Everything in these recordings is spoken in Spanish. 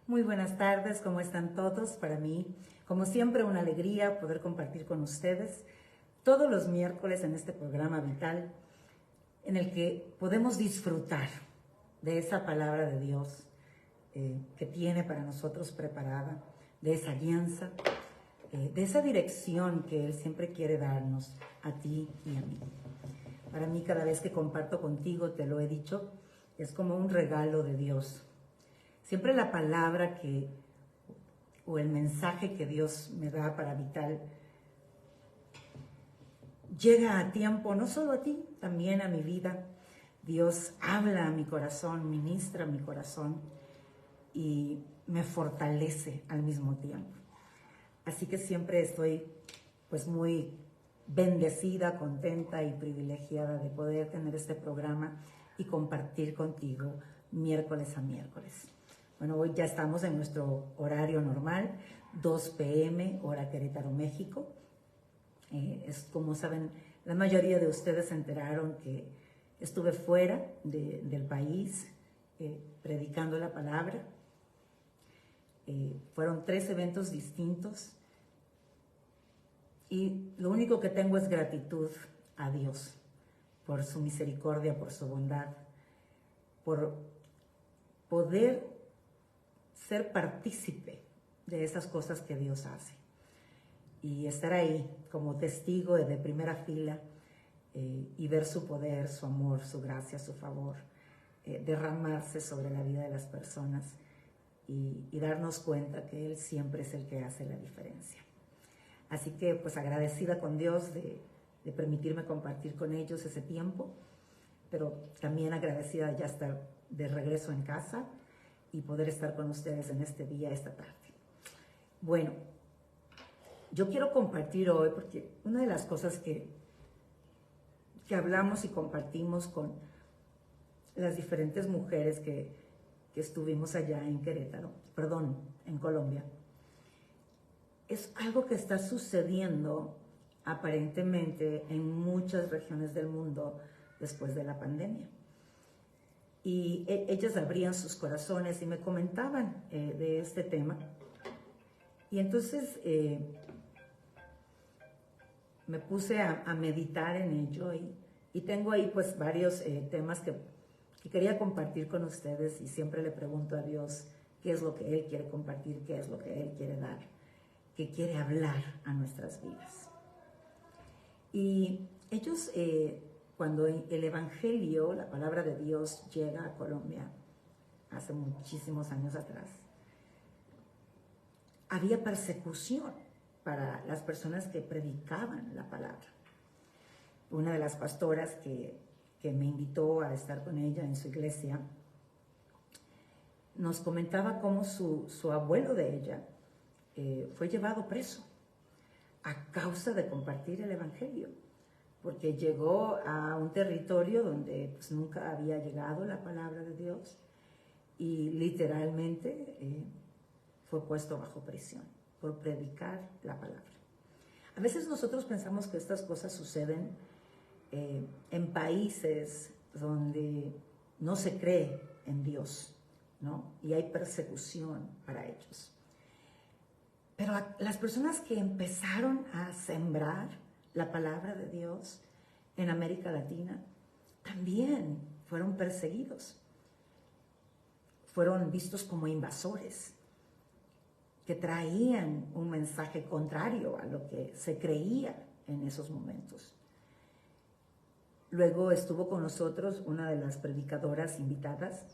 Muy buenas tardes, ¿cómo están todos? Para mí, como siempre, una alegría poder compartir con ustedes todos los miércoles en este programa vital en el que podemos disfrutar de esa palabra de Dios que tiene para nosotros preparada, de esa alianza, de esa dirección que Él siempre quiere darnos a ti y a mí. Para mí, cada vez que comparto contigo, te lo he dicho, es como un regalo de Dios. Siempre la palabra o el mensaje que Dios me da para Vital llega a tiempo, no solo a ti, también a mi vida. Dios habla a mi corazón, ministra mi corazón y me fortalece al mismo tiempo. Así que siempre estoy pues muy bendecida, contenta y privilegiada de poder tener este programa y compartir contigo miércoles a miércoles. Bueno, hoy ya estamos en nuestro horario normal, 2 p.m., hora Querétaro, México. Es como saben, la mayoría de ustedes se enteraron que estuve fuera del país predicando la palabra. Fueron 3 eventos distintos y lo único que tengo es gratitud a Dios por su misericordia, por su bondad, por poder ser partícipe de esas cosas que Dios hace y estar ahí como testigo de primera fila y ver su poder, su amor, su gracia, su favor derramarse sobre la vida de las personas y darnos cuenta que Él siempre es el que hace la diferencia. Así que pues agradecida con Dios de permitirme compartir con ellos ese tiempo, pero también agradecida de ya estar de regreso en casa y poder estar con ustedes en este día, esta tarde. Bueno, yo quiero compartir hoy, porque una de las cosas que hablamos y compartimos con las diferentes mujeres que estuvimos allá en en Colombia, es algo que está sucediendo aparentemente en muchas regiones del mundo después de la pandemia. Y ellas abrían sus corazones y me comentaban de este tema. Y entonces me puse a meditar en ello y tengo ahí pues varios temas que quería compartir con ustedes y siempre le pregunto a Dios qué es lo que Él quiere compartir, qué es lo que Él quiere dar, qué quiere hablar a nuestras vidas. Y ellos... cuando el Evangelio, la palabra de Dios, llega a Colombia, hace muchísimos años atrás, había persecución para las personas que predicaban la palabra. Una de las pastoras que me invitó a estar con ella en su iglesia, nos comentaba cómo su abuelo de ella fue llevado preso a causa de compartir el Evangelio, porque llegó a un territorio donde pues, nunca había llegado la palabra de Dios y literalmente fue puesto bajo prisión por predicar la palabra. A veces nosotros pensamos que estas cosas suceden en países donde no se cree en Dios, ¿no? Y hay persecución para ellos. Pero las personas que empezaron a sembrar la palabra de Dios en América Latina también fueron perseguidos, fueron vistos como invasores que traían un mensaje contrario a lo que se creía en esos momentos. Luego estuvo con nosotros una de las predicadoras invitadas,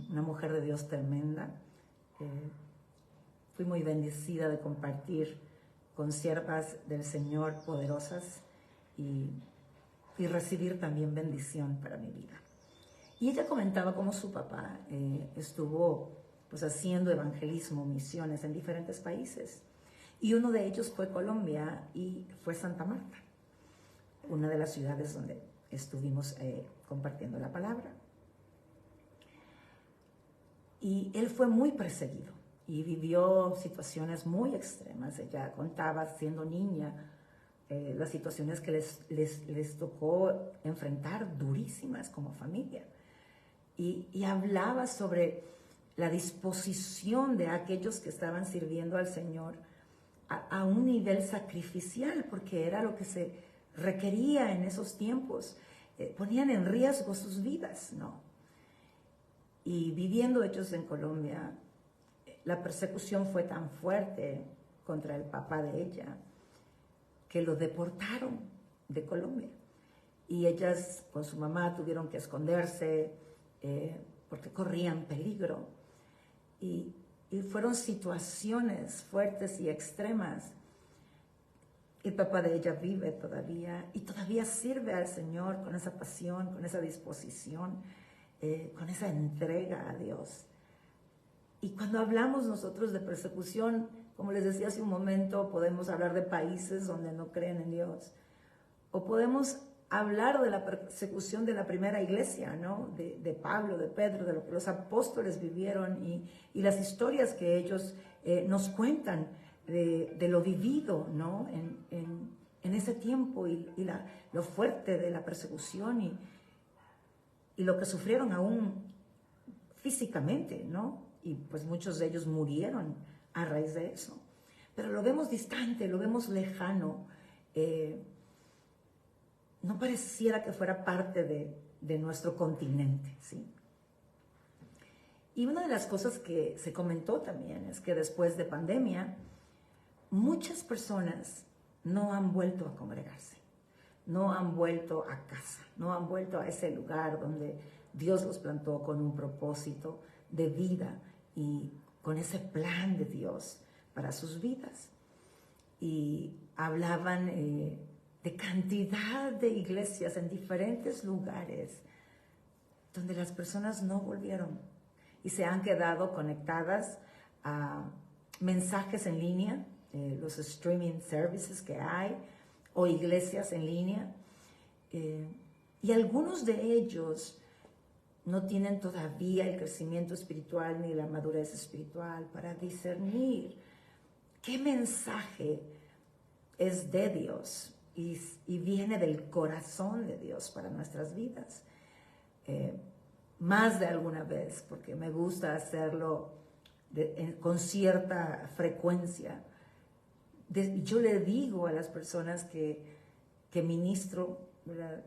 una mujer de Dios tremenda. Fui muy bendecida de compartir con siervas del Señor poderosas y recibir también bendición para mi vida. Y ella comentaba cómo su papá estuvo pues haciendo evangelismo, misiones en diferentes países. Y uno de ellos fue Colombia y fue Santa Marta, una de las ciudades donde estuvimos compartiendo la palabra. Y él fue muy perseguido y vivió situaciones muy extremas. Ella contaba, siendo niña, las situaciones que les tocó enfrentar durísimas como familia. Y hablaba sobre la disposición de aquellos que estaban sirviendo al Señor a un nivel sacrificial, porque era lo que se requería en esos tiempos. Ponían en riesgo sus vidas, ¿no? Y viviendo ellos en Colombia, la persecución fue tan fuerte contra el papá de ella que lo deportaron de Colombia. Y ellas con su mamá tuvieron que esconderse porque corrían peligro. Y fueron situaciones fuertes y extremas. El papá de ella vive todavía y todavía sirve al Señor con esa pasión, con esa disposición, con esa entrega a Dios. Y cuando hablamos nosotros de persecución, como les decía hace un momento, podemos hablar de países donde no creen en Dios. O podemos hablar de la persecución de la primera iglesia, ¿no? De Pablo, de Pedro, de lo que los apóstoles vivieron y las historias que ellos nos cuentan de lo vivido, ¿no? En ese tiempo y lo fuerte de la persecución y lo que sufrieron aún físicamente, ¿no? Y pues muchos de ellos murieron a raíz de eso. Pero lo vemos distante, lo vemos lejano. No pareciera que fuera parte de nuestro continente, ¿sí? Y una de las cosas que se comentó también es que después de pandemia, muchas personas no han vuelto a congregarse, no han vuelto a casa, no han vuelto a ese lugar donde Dios los plantó con un propósito de vida y con ese plan de Dios para sus vidas. Y hablaban de cantidad de iglesias en diferentes lugares donde las personas no volvieron y se han quedado conectadas a mensajes en línea, los streaming services que hay, o iglesias en línea. Y algunos de ellos no tienen todavía el crecimiento espiritual ni la madurez espiritual para discernir qué mensaje es de Dios y viene del corazón de Dios para nuestras vidas. Más de alguna vez, porque me gusta hacerlo con cierta frecuencia. Yo le digo a las personas que ministro, ¿verdad?,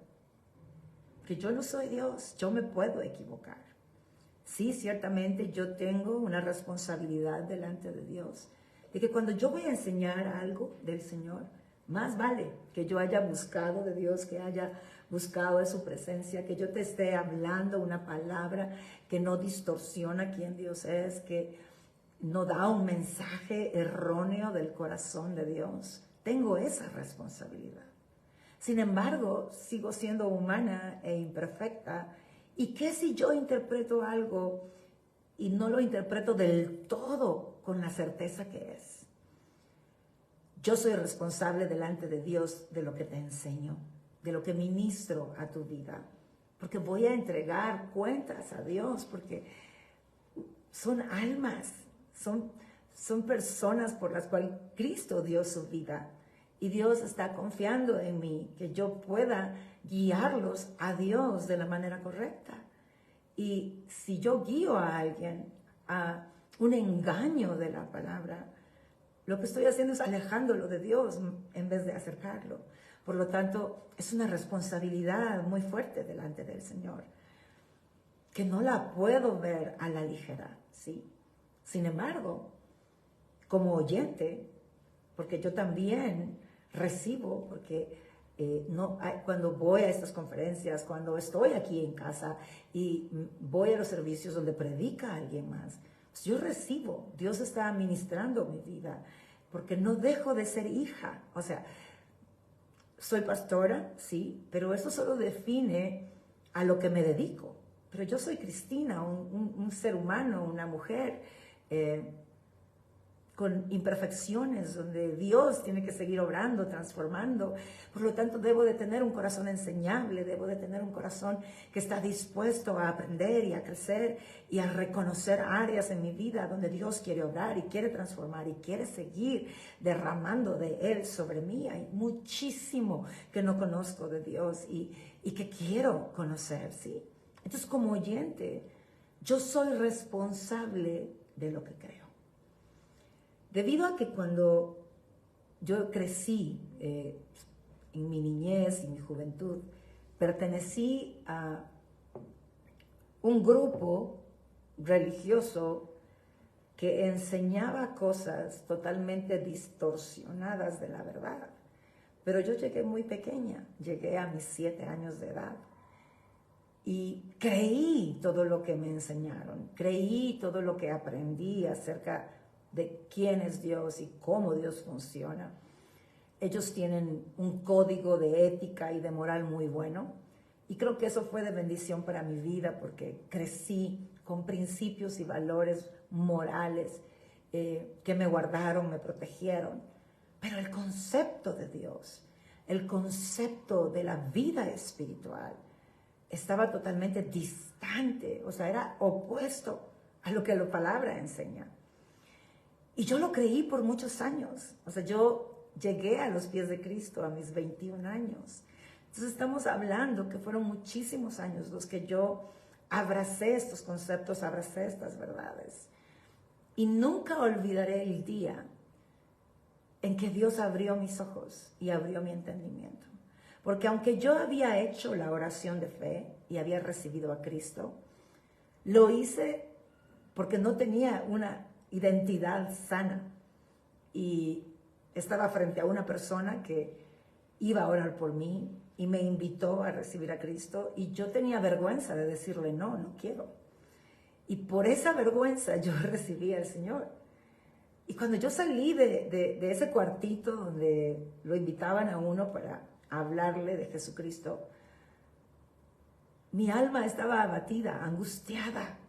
que yo no soy Dios, yo me puedo equivocar. Sí, ciertamente yo tengo una responsabilidad delante de Dios, de que cuando yo voy a enseñar algo del Señor, más vale que yo haya buscado de Dios, que haya buscado de su presencia, que yo te esté hablando una palabra que no distorsiona quién Dios es, que no da un mensaje erróneo del corazón de Dios. Tengo esa responsabilidad. Sin embargo, sigo siendo humana e imperfecta. ¿Y qué si yo interpreto algo y no lo interpreto del todo con la certeza que es? Yo soy responsable delante de Dios de lo que te enseño, de lo que ministro a tu vida, porque voy a entregar cuentas a Dios, porque son almas, son personas por las cuales Cristo dio su vida. Y Dios está confiando en mí, que yo pueda guiarlos a Dios de la manera correcta. Y si yo guío a alguien a un engaño de la palabra, lo que estoy haciendo es alejándolo de Dios en vez de acercarlo. Por lo tanto, es una responsabilidad muy fuerte delante del Señor, que no la puedo ver a la ligera, ¿sí? Sin embargo, como oyente, porque yo también recibo, porque cuando voy a estas conferencias, cuando estoy aquí en casa y voy a los servicios donde predica alguien más, pues yo recibo, Dios está ministrando mi vida, porque no dejo de ser hija. O sea, soy pastora, sí, pero eso solo define a lo que me dedico. Pero yo soy Cristina, un ser humano, una mujer, con imperfecciones, donde Dios tiene que seguir obrando, transformando. Por lo tanto, debo de tener un corazón enseñable, debo de tener un corazón que está dispuesto a aprender y a crecer y a reconocer áreas en mi vida donde Dios quiere obrar y quiere transformar y quiere seguir derramando de Él sobre mí. Hay muchísimo que no conozco de Dios y que quiero conocer, ¿sí? Entonces, como oyente, yo soy responsable de lo que creo. Debido a que cuando yo crecí en mi niñez y mi juventud, pertenecí a un grupo religioso que enseñaba cosas totalmente distorsionadas de la verdad. Pero yo llegué muy pequeña, llegué a mis 7 años de edad y creí todo lo que me enseñaron, creí todo lo que aprendí acerca de quién es Dios y cómo Dios funciona. Ellos tienen un código de ética y de moral muy bueno y creo que eso fue de bendición para mi vida porque crecí con principios y valores morales que me guardaron, me protegieron. Pero el concepto de Dios, el concepto de la vida espiritual estaba totalmente distante, o sea, era opuesto a lo que la palabra enseña. Y yo lo creí por muchos años, o sea, yo llegué a los pies de Cristo a mis 21 años. Entonces estamos hablando que fueron muchísimos años los que yo abracé estos conceptos, abracé estas verdades. Y nunca olvidaré el día en que Dios abrió mis ojos y abrió mi entendimiento. Porque aunque yo había hecho la oración de fe y había recibido a Cristo, lo hice porque no tenía una identidad sana. Y estaba frente a una persona que iba a orar por mí y me invitó a recibir a Cristo y yo tenía vergüenza de decirle no, no quiero. Y por esa vergüenza yo recibí al Señor. Y cuando yo salí de ese cuartito donde lo invitaban a uno para hablarle de Jesucristo, mi alma estaba abatida, angustiada.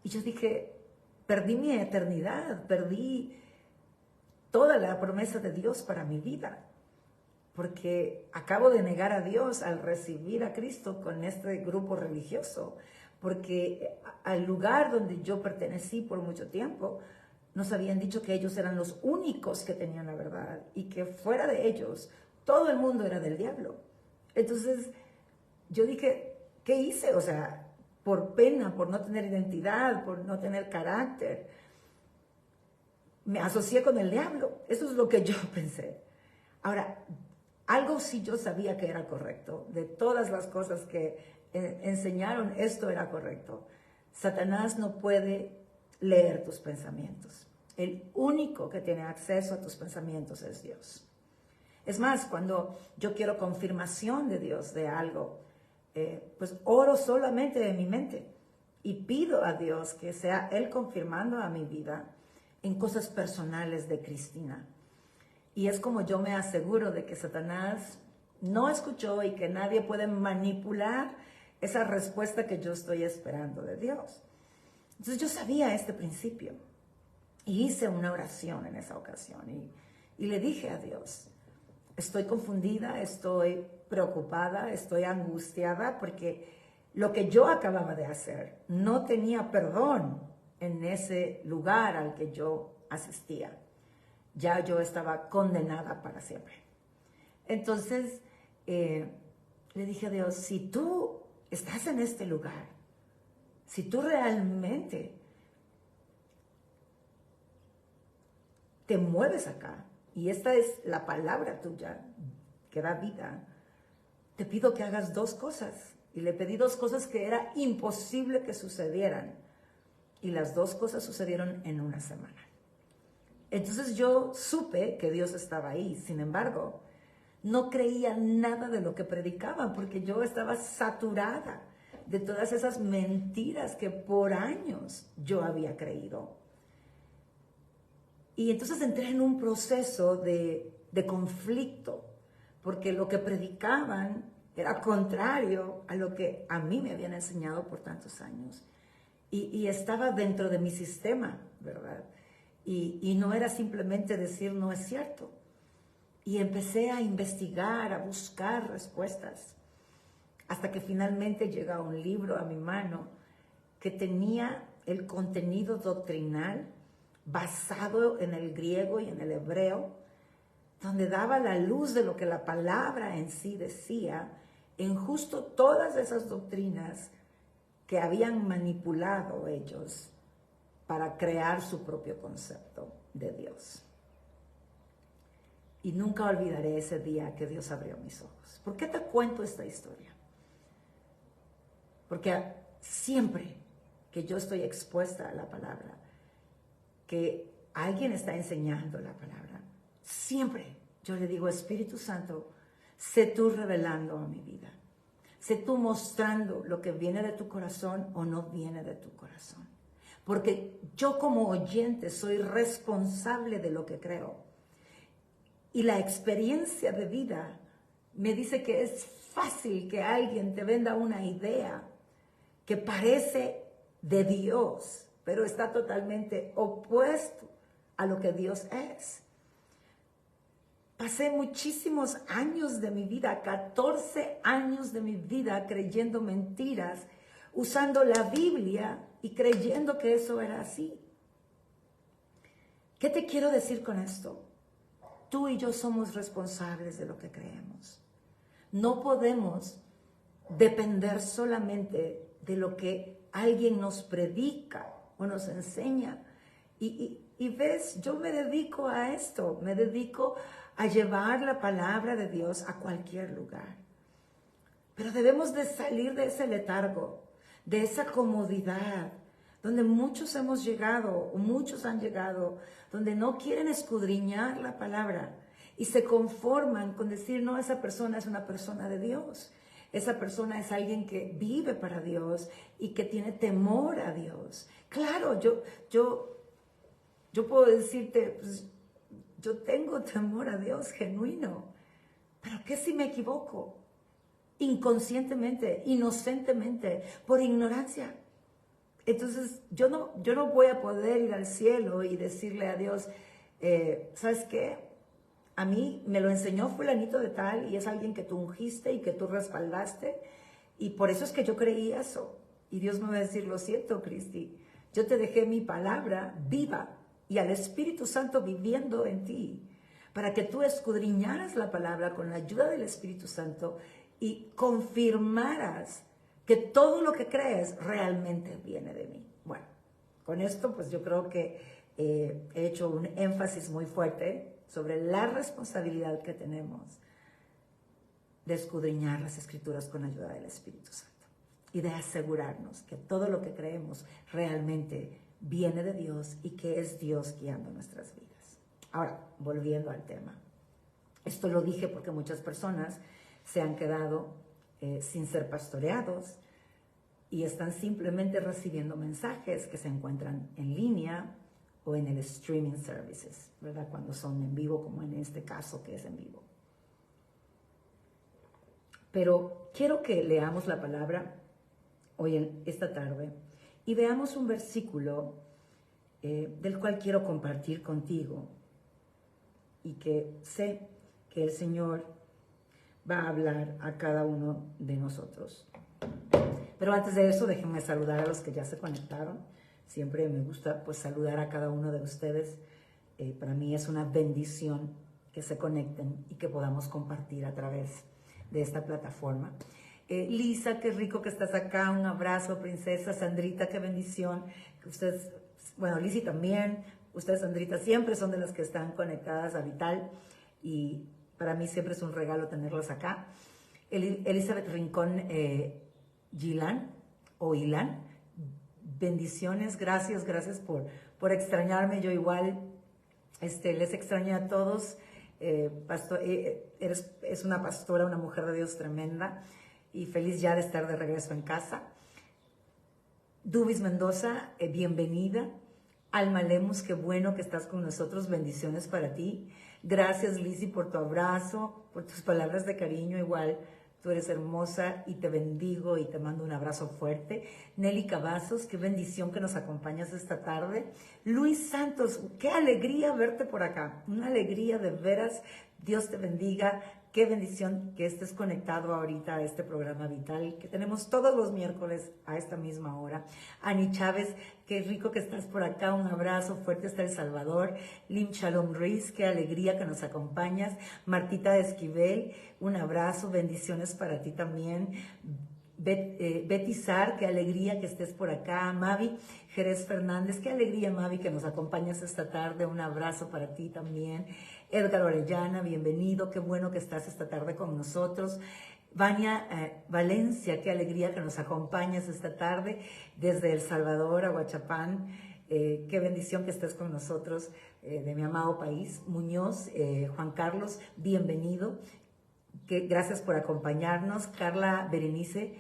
Y yo dije, perdí mi eternidad, perdí toda la promesa de Dios para mi vida, porque acabo de negar a Dios al recibir a Cristo con este grupo religioso, porque al lugar donde yo pertenecí por mucho tiempo, nos habían dicho que ellos eran los únicos que tenían la verdad y que fuera de ellos todo el mundo era del diablo. Entonces yo dije, ¿qué hice? O sea, por pena, por no tener identidad, por no tener carácter, me asocié con el diablo. Eso es lo que yo pensé. Ahora, algo sí yo sabía que era correcto. De todas las cosas que enseñaron, esto era correcto. Satanás no puede leer tus pensamientos. El único que tiene acceso a tus pensamientos es Dios. Es más, cuando yo quiero confirmación de Dios de algo, pues oro solamente de mi mente y pido a Dios que sea Él confirmando a mi vida en cosas personales de Cristina. Y es como yo me aseguro de que Satanás no escuchó y que nadie puede manipular esa respuesta que yo estoy esperando de Dios. Entonces yo sabía este principio y hice una oración en esa ocasión y le dije a Dios, estoy confundida, estoy preocupada, estoy angustiada porque lo que yo acababa de hacer no tenía perdón en ese lugar al que yo asistía. Ya yo estaba condenada para siempre. Entonces le dije a Dios, si tú estás en este lugar, si tú realmente te mueves acá, y esta es la palabra tuya que da vida, te pido que hagas 2 cosas. Y le pedí 2 cosas que era imposible que sucedieran. Y las 2 cosas sucedieron en una semana. Entonces yo supe que Dios estaba ahí. Sin embargo, no creía nada de lo que predicaban porque yo estaba saturada de todas esas mentiras que por años yo había creído. Y entonces entré en un proceso de conflicto, porque lo que predicaban era contrario a lo que a mí me habían enseñado por tantos años. Y estaba dentro de mi sistema, ¿verdad? Y no era simplemente decir no es cierto. Y empecé a investigar, a buscar respuestas, hasta que finalmente llega un libro a mi mano que tenía el contenido doctrinal basado en el griego y en el hebreo, donde daba la luz de lo que la palabra en sí decía, en justo todas esas doctrinas que habían manipulado ellos para crear su propio concepto de Dios. Y nunca olvidaré ese día que Dios abrió mis ojos. ¿Por qué te cuento esta historia? Porque siempre que yo estoy expuesta a la palabra, que alguien está enseñando la palabra, siempre yo le digo, Espíritu Santo, sé tú revelando a mi vida. Sé tú mostrando lo que viene de tu corazón o no viene de tu corazón. Porque yo como oyente soy responsable de lo que creo. Y la experiencia de vida me dice que es fácil que alguien te venda una idea que parece de Dios, pero está totalmente opuesto a lo que Dios es. Pasé muchísimos años de mi vida, 14 años de mi vida creyendo mentiras, usando la Biblia y creyendo que eso era así. ¿Qué te quiero decir con esto? Tú y yo somos responsables de lo que creemos. No podemos depender solamente de lo que alguien nos predica o nos enseña. Y ves, yo me dedico a esto, me dedico a llevar la palabra de Dios a cualquier lugar. Pero debemos de salir de ese letargo, de esa comodidad, donde muchos hemos llegado, o muchos han llegado, donde no quieren escudriñar la palabra y se conforman con decir, no, esa persona es una persona de Dios. Esa persona es alguien que vive para Dios y que tiene temor a Dios. Claro, yo puedo decirte, pues, yo tengo temor a Dios genuino, pero ¿qué si me equivoco? Inconscientemente, inocentemente, por ignorancia. Entonces, yo no voy a poder ir al cielo y decirle a Dios, ¿sabes qué? A mí me lo enseñó fulanito de tal y es alguien que tú ungiste y que tú respaldaste y por eso es que yo creí eso. Y Dios me va a decir, lo siento, Cristi, yo te dejé mi palabra viva y al Espíritu Santo viviendo en ti para que tú escudriñaras la palabra con la ayuda del Espíritu Santo y confirmaras que todo lo que crees realmente viene de mí. Bueno, con esto pues yo creo que he hecho un énfasis muy fuerte sobre la responsabilidad que tenemos de escudriñar las Escrituras con ayuda del Espíritu Santo y de asegurarnos que todo lo que creemos realmente viene de Dios y que es Dios guiando nuestras vidas. Ahora, volviendo al tema. Esto lo dije porque muchas personas se han quedado sin ser pastoreados y están simplemente recibiendo mensajes que se encuentran en línea o en el streaming services, ¿verdad? Cuando son en vivo, como en este caso que es en vivo. Pero quiero que leamos la palabra hoy, esta tarde, y veamos un versículo del cual quiero compartir contigo y que sé que el Señor va a hablar a cada uno de nosotros. Pero antes de eso, déjenme saludar a los que ya se conectaron. Siempre me gusta pues saludar a cada uno de ustedes. Para mí es una bendición que se conecten y que podamos compartir a través de esta plataforma. Lisa, qué rico que estás acá. Un abrazo, princesa. Sandrita, qué bendición. Ustedes, bueno, Lisi también. Ustedes, Sandrita, siempre son de las que están conectadas a Vital. Y para mí siempre es un regalo tenerlos acá. Elizabeth Rincón Gilan o Ilan. Bendiciones, gracias por extrañarme. Yo igual les extraño a todos. Es una pastora, una mujer de Dios tremenda y feliz ya de estar de regreso en casa. Dubis Mendoza, bienvenida. Alma Lemus, qué bueno que estás con nosotros. Bendiciones para ti. Gracias, Lizzy, por tu abrazo, por tus palabras de cariño. Igual, tú eres hermosa y te bendigo y te mando un abrazo fuerte. Nelly Cavazos, qué bendición que nos acompañas esta tarde. Luis Santos, qué alegría verte por acá. Una alegría de veras. Dios te bendiga. Qué bendición que estés conectado ahorita a este programa Vital que tenemos todos los miércoles a esta misma hora. Ani Chávez, qué rico que estás por acá. Un abrazo fuerte hasta El Salvador. Lim Shalom Ruiz, qué alegría que nos acompañas. Martita de Esquivel, un abrazo, bendiciones para ti también. Betty Sar, qué alegría que estés por acá. Mavi Jerez Fernández, qué alegría, Mavi, que nos acompañas esta tarde. Un abrazo para ti también. Edgar Orellana, bienvenido, qué bueno que estás esta tarde con nosotros. Vania Valencia, qué alegría que nos acompañas esta tarde desde El Salvador a Huachapán. Qué bendición que estés con nosotros de mi amado país. Muñoz, Juan Carlos, bienvenido. Gracias por acompañarnos. Carla Berenice,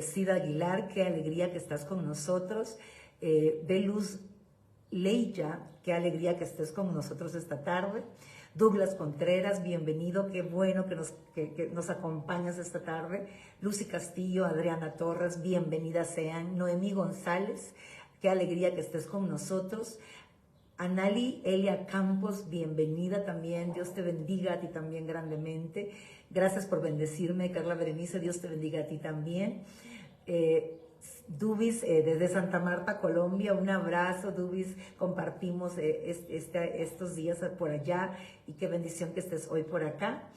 Cida Aguilar, qué alegría que estás con nosotros. Beluz Leija, qué alegría que estés con nosotros esta tarde. Douglas Contreras, bienvenido, qué bueno que nos acompañas esta tarde. Lucy Castillo, Adriana Torres, bienvenidas sean. Noemí González, qué alegría que estés con nosotros. Anali Elia Campos, bienvenida también. Dios te bendiga a ti también grandemente. Gracias por bendecirme, Carla Berenice. Dios te bendiga a ti también. Dubis, desde Santa Marta, Colombia, un abrazo, Dubis. Compartimos estos días por allá y qué bendición que estés hoy por acá.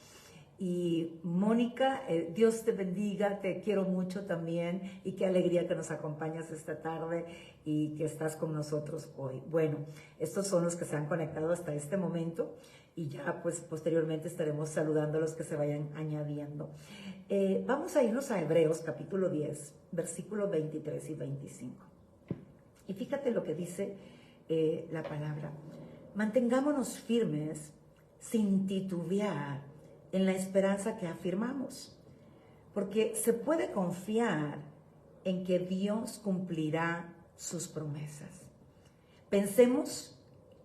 Y Mónica, Dios te bendiga, te quiero mucho también y qué alegría que nos acompañas esta tarde y que estás con nosotros hoy. Bueno, estos son los que se han conectado hasta este momento y ya pues posteriormente estaremos saludando a los que se vayan añadiendo. Vamos a irnos a Hebreos capítulo 10, versículos 23 y 25. Y fíjate lo que dice la palabra. Mantengámonos firmes sin titubear en la esperanza que afirmamos, porque se puede confiar en que Dios cumplirá sus promesas. Pensemos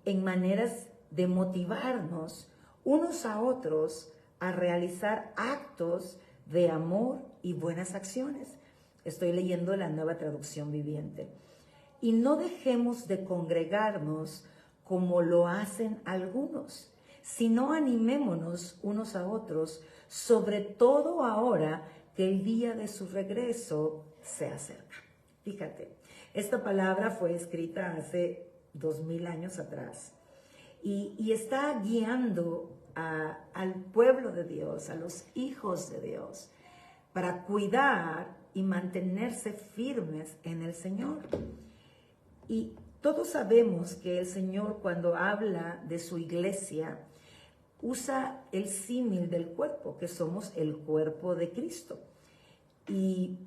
en maneras de motivarnos unos a otros a realizar actos de amor y buenas acciones. Estoy leyendo la Nueva Traducción Viviente. Y no dejemos de congregarnos como lo hacen algunos, sino animémonos unos a otros, sobre todo ahora que el día de su regreso se acerca. Fíjate, esta palabra fue escrita hace 2000 años atrás y está guiando al pueblo de Dios, a los hijos de Dios, para cuidar y mantenerse firmes en el Señor. Y todos sabemos que el Señor, cuando habla de su iglesia, usa el símil del cuerpo, que somos el cuerpo de Cristo. Y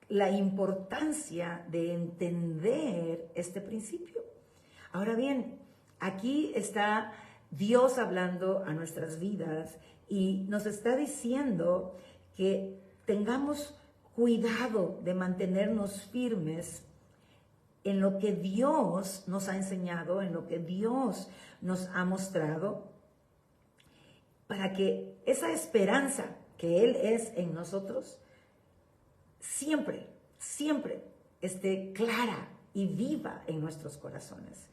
la importancia de entender este principio. Ahora bien, aquí está Dios hablando a nuestras vidas y nos está diciendo que tengamos cuidado de mantenernos firmes en lo que Dios nos ha enseñado, en lo que Dios nos ha mostrado, para que esa esperanza que Él es en nosotros siempre, siempre esté clara y viva en nuestros corazones.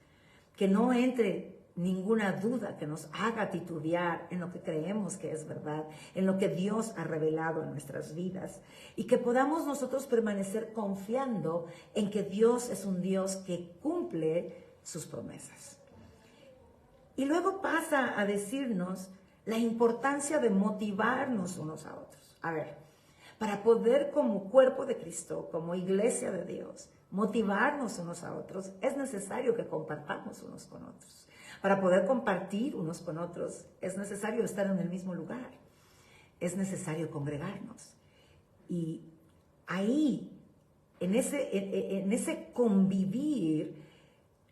Que no entre ninguna duda que nos haga titubear en lo que creemos que es verdad, en lo que Dios ha revelado en nuestras vidas, y que podamos nosotros permanecer confiando en que Dios es un Dios que cumple sus promesas. Y luego pasa a decirnos la importancia de motivarnos unos a otros. A ver, para poder como cuerpo de Cristo, como iglesia de Dios, motivarnos unos a otros, es necesario que compartamos unos con otros. Para poder compartir unos con otros, es necesario estar en el mismo lugar. Es necesario congregarnos. Y ahí, en ese convivir,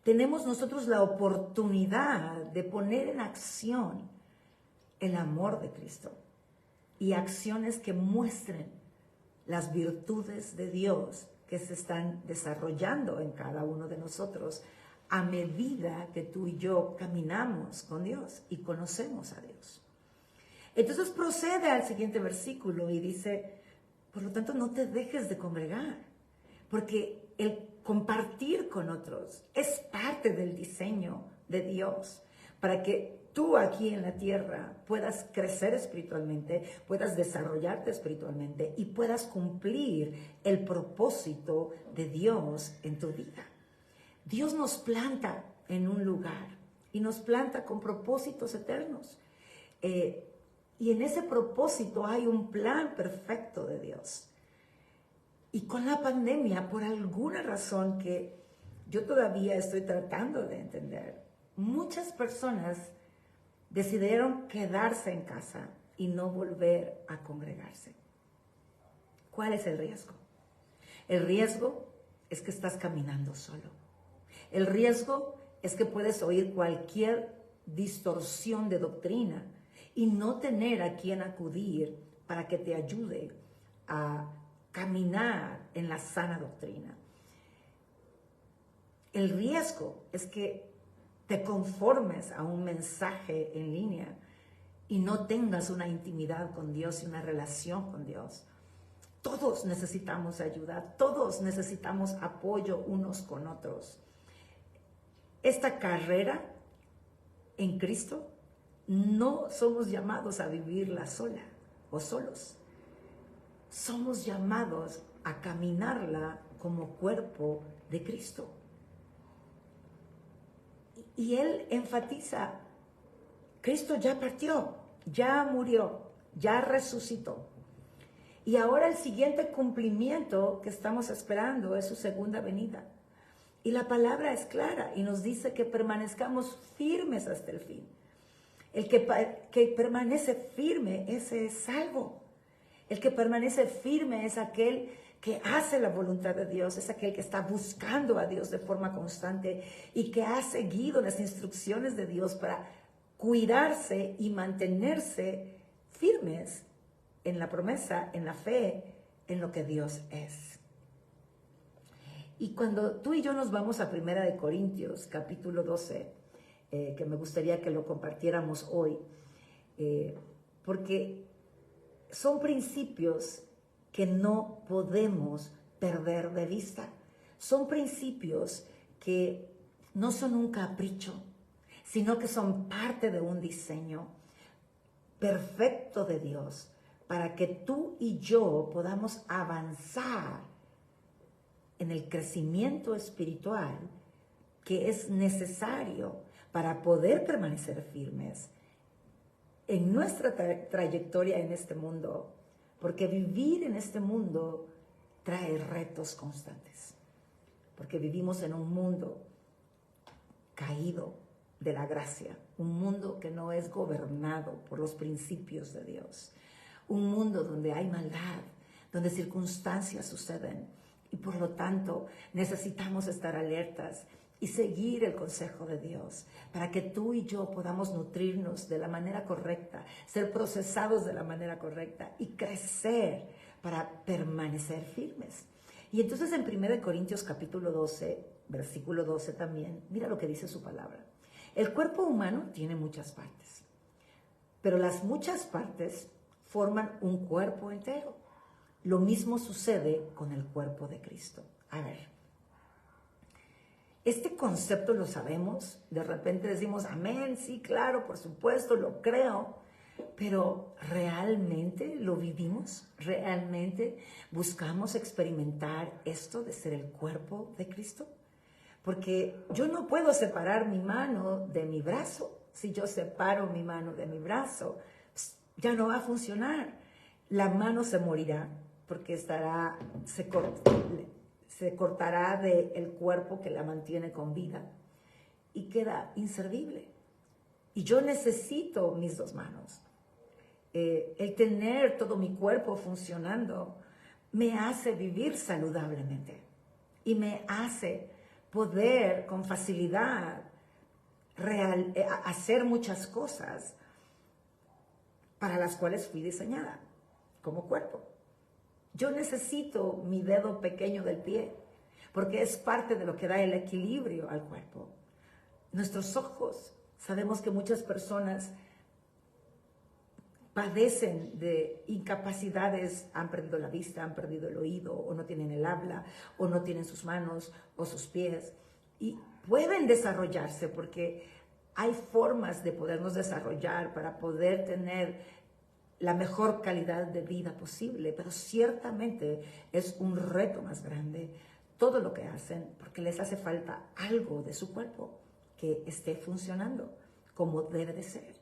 tenemos nosotros la oportunidad de poner en acción el amor de Cristo y acciones que muestren las virtudes de Dios que se están desarrollando en cada uno de nosotros a medida que tú y yo caminamos con Dios y conocemos a Dios. Entonces procede al siguiente versículo y dice, por lo tanto no te dejes de congregar, porque el compartir con otros es parte del diseño de Dios para que tú aquí en la tierra puedas crecer espiritualmente, puedas desarrollarte espiritualmente y puedas cumplir el propósito de Dios en tu vida. Dios nos planta en un lugar y nos planta con propósitos eternos. Y en ese propósito hay un plan perfecto de Dios. Y con la pandemia, por alguna razón que yo todavía estoy tratando de entender, muchas personas decidieron quedarse en casa y no volver a congregarse. ¿Cuál es el riesgo? El riesgo es que estás caminando solo. El riesgo es que puedes oír cualquier distorsión de doctrina y no tener a quien acudir para que te ayude a caminar en la sana doctrina. El riesgo es que te conformes a un mensaje en línea y no tengas una intimidad con Dios y una relación con Dios. Todos necesitamos ayuda, todos necesitamos apoyo unos con otros. Esta carrera en Cristo no somos llamados a vivirla sola o solos. Somos llamados a caminarla como cuerpo de Cristo. Y él enfatiza, Cristo ya partió, ya murió, ya resucitó. Y ahora el siguiente cumplimiento que estamos esperando es su segunda venida. Y la palabra es clara y nos dice que permanezcamos firmes hasta el fin. El que permanece firme, ese es salvo. El que permanece firme es aquel que hace la voluntad de Dios, es aquel que está buscando a Dios de forma constante y que ha seguido las instrucciones de Dios para cuidarse y mantenerse firmes en la promesa, en la fe, en lo que Dios es. Y cuando tú y yo nos vamos a 1 Corintios, capítulo 12, que me gustaría que lo compartiéramos hoy, porque son principios que no podemos perder de vista. Son principios que no son un capricho, sino que son parte de un diseño perfecto de Dios para que tú y yo podamos avanzar en el crecimiento espiritual que es necesario para poder permanecer firmes en nuestra trayectoria en este mundo, porque vivir en este mundo trae retos constantes, porque vivimos en un mundo caído de la gracia, un mundo que no es gobernado por los principios de Dios, un mundo donde hay maldad, donde circunstancias suceden y por lo tanto necesitamos estar alertas y seguir el consejo de Dios para que tú y yo podamos nutrirnos de la manera correcta, ser procesados de la manera correcta y crecer para permanecer firmes. Y entonces en 1 Corintios capítulo 12, versículo 12 también, mira lo que dice su palabra. El cuerpo humano tiene muchas partes, pero las muchas partes forman un cuerpo entero. Lo mismo sucede con el cuerpo de Cristo. A ver, este concepto lo sabemos, de repente decimos, amén, sí, claro, por supuesto, lo creo, pero ¿realmente lo vivimos? ¿Realmente buscamos experimentar esto de ser el cuerpo de Cristo? Porque yo no puedo separar mi mano de mi brazo. Si yo separo mi mano de mi brazo, ya no va a funcionar. La mano se morirá porque se cortará del cuerpo que la mantiene con vida y queda inservible. Y yo necesito mis dos manos. El tener todo mi cuerpo funcionando me hace vivir saludablemente y me hace poder con facilidad hacer muchas cosas para las cuales fui diseñada como cuerpo. Yo necesito mi dedo pequeño del pie, porque es parte de lo que da el equilibrio al cuerpo. Nuestros ojos, sabemos que muchas personas padecen de incapacidades, han perdido la vista, han perdido el oído, o no tienen el habla, o no tienen sus manos o sus pies. Y pueden desarrollarse porque hay formas de podernos desarrollar para poder tener la mejor calidad de vida posible, pero ciertamente es un reto más grande todo lo que hacen porque les hace falta algo de su cuerpo que esté funcionando como debe de ser.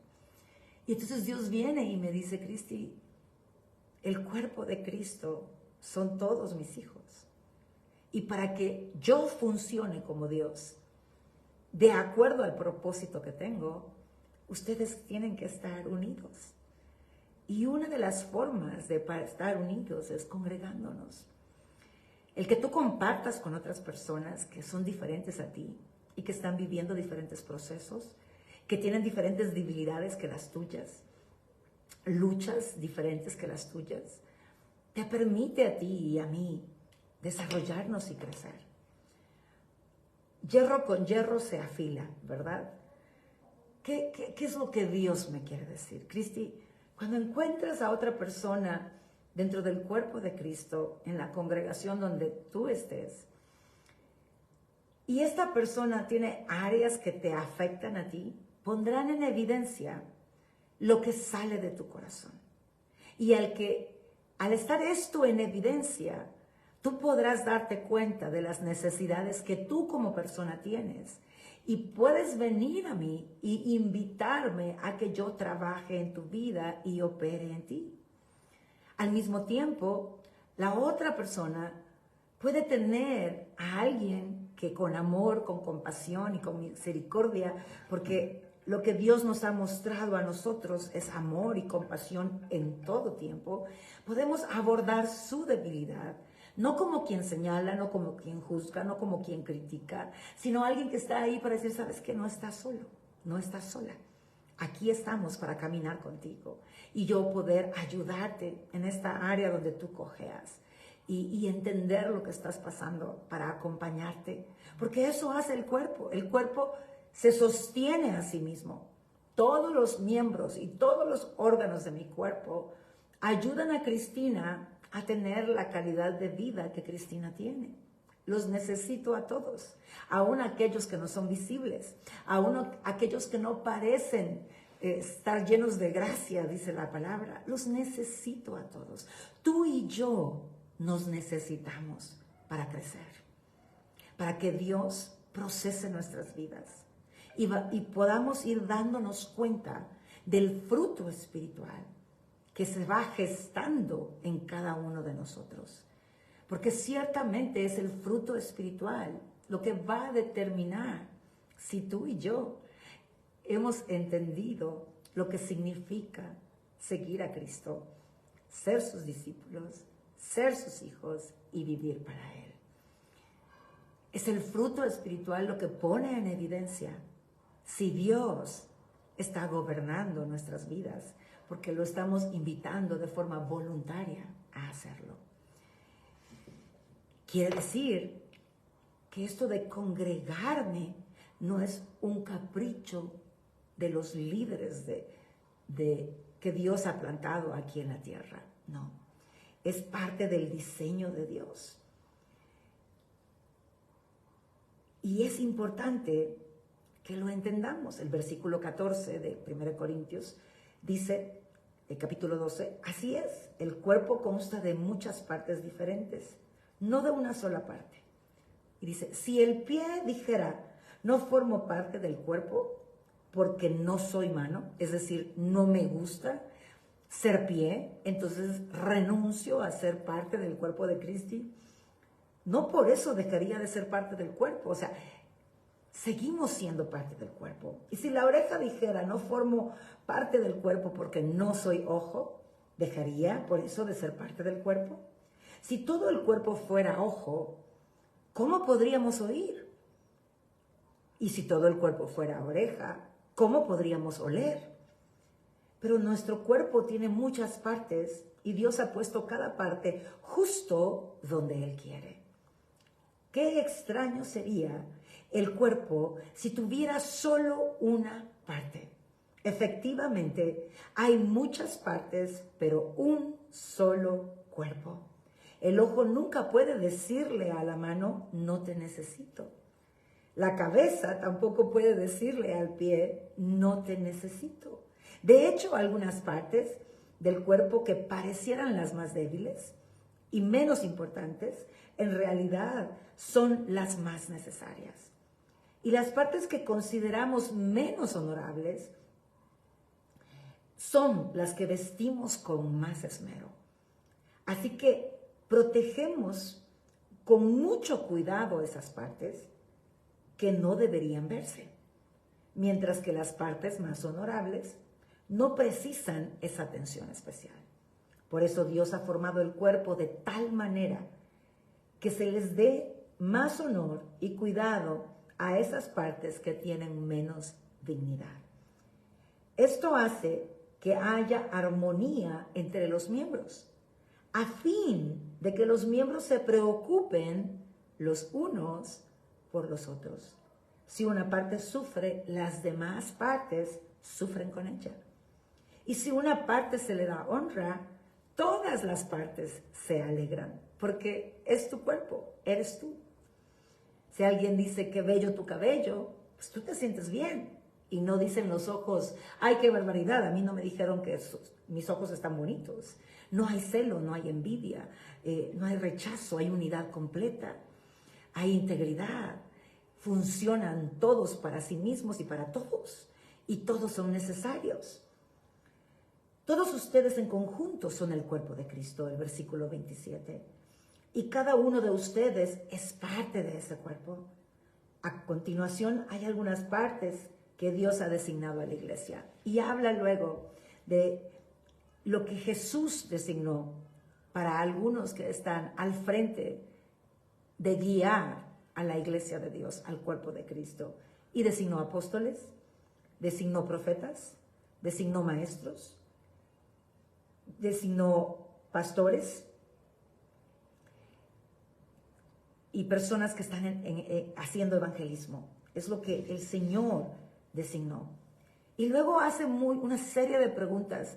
Y entonces Dios viene y me dice, Cristi, el cuerpo de Cristo son todos mis hijos. Y para que yo funcione como Dios, de acuerdo al propósito que tengo, ustedes tienen que estar unidos. Y una de las formas de estar unidos es congregándonos. El que tú compartas con otras personas que son diferentes a ti y que están viviendo diferentes procesos, que tienen diferentes debilidades que las tuyas, luchas diferentes que las tuyas, te permite a ti y a mí desarrollarnos y crecer. Hierro con hierro se afila, ¿verdad? ¿Qué es lo que Dios me quiere decir? Cristi, cuando encuentras a otra persona dentro del cuerpo de Cristo, en la congregación donde tú estés, y esta persona tiene áreas que te afectan a ti, pondrán en evidencia lo que sale de tu corazón. Y al estar esto en evidencia, tú podrás darte cuenta de las necesidades que tú como persona tienes. Y puedes venir a mí y invitarme a que yo trabaje en tu vida y opere en ti. Al mismo tiempo, la otra persona puede tener a alguien que con amor, con compasión y con misericordia, porque lo que Dios nos ha mostrado a nosotros es amor y compasión en todo tiempo, podemos abordar su debilidad, no como quien señala, no como quien juzga, no como quien critica, sino alguien que está ahí para decir, sabes que no estás solo, no estás sola. Aquí estamos para caminar contigo y yo poder ayudarte en esta área donde tú cojeas y entender lo que estás pasando para acompañarte, porque eso hace el cuerpo. El cuerpo se sostiene a sí mismo. Todos los miembros y todos los órganos de mi cuerpo ayudan a Cristina a tener la calidad de vida que Cristina tiene. Los necesito a todos, aún aquellos que no son visibles, aún aquellos que no parecen estar llenos de gracia, dice la palabra. Los necesito a todos. Tú y yo nos necesitamos para crecer, para que Dios procese nuestras vidas y podamos ir dándonos cuenta del fruto espiritual que se va gestando en cada uno de nosotros. Porque ciertamente es el fruto espiritual lo que va a determinar si tú y yo hemos entendido lo que significa seguir a Cristo, ser sus discípulos, ser sus hijos y vivir para Él. Es el fruto espiritual lo que pone en evidencia si Dios está gobernando nuestras vidas, porque lo estamos invitando de forma voluntaria a hacerlo. Quiere decir que esto de congregarme no es un capricho de los líderes que Dios ha plantado aquí en la tierra. No, es parte del diseño de Dios. Y es importante que lo entendamos. El versículo 14 de 1 Corintios dice, el capítulo 12, así es, el cuerpo consta de muchas partes diferentes, no de una sola parte. Y dice, si el pie dijera, no formo parte del cuerpo porque no soy mano, es decir, no me gusta ser pie, entonces renuncio a ser parte del cuerpo de Cristo. No por eso dejaría de ser parte del cuerpo, o sea, seguimos siendo parte del cuerpo. Y si la oreja dijera, no formo parte del cuerpo porque no soy ojo, ¿dejaría por eso de ser parte del cuerpo? Si todo el cuerpo fuera ojo, ¿cómo podríamos oír? Y si todo el cuerpo fuera oreja, ¿cómo podríamos oler? Pero nuestro cuerpo tiene muchas partes y Dios ha puesto cada parte justo donde Él quiere. Qué extraño sería el cuerpo si tuviera solo una parte. Efectivamente, hay muchas partes, pero un solo cuerpo. El ojo nunca puede decirle a la mano, no te necesito. La cabeza tampoco puede decirle al pie, no te necesito. De hecho, algunas partes del cuerpo que parecieran las más débiles y menos importantes, en realidad son las más necesarias. Y las partes que consideramos menos honorables son las que vestimos con más esmero. Así que protegemos con mucho cuidado esas partes que no deberían verse, mientras que las partes más honorables no precisan esa atención especial. Por eso Dios ha formado el cuerpo de tal manera que se les dé más honor y cuidado a esas partes que tienen menos dignidad. Esto hace que haya armonía entre los miembros, a fin de que los miembros se preocupen los unos por los otros. Si una parte sufre, las demás partes sufren con ella. Y si una parte se le da honra, todas las partes se alegran, porque es tu cuerpo, eres tú. Si alguien dice que bello tu cabello, pues tú te sientes bien. Y no dicen los ojos, ay, qué barbaridad, a mí no me dijeron que mis ojos están bonitos. No hay celo, no hay envidia, no hay rechazo, hay unidad completa, hay integridad. Funcionan todos para sí mismos y para todos. Y todos son necesarios. Todos ustedes en conjunto son el cuerpo de Cristo, el versículo 27. Y cada uno de ustedes es parte de ese cuerpo. A continuación hay algunas partes que Dios ha designado a la iglesia. Y habla luego de lo que Jesús designó para algunos que están al frente de guiar a la iglesia de Dios, al cuerpo de Cristo. Y designó apóstoles, designó profetas, designó maestros, designó pastores y personas que están haciendo evangelismo. Es lo que el Señor designó. Y luego hace una serie de preguntas.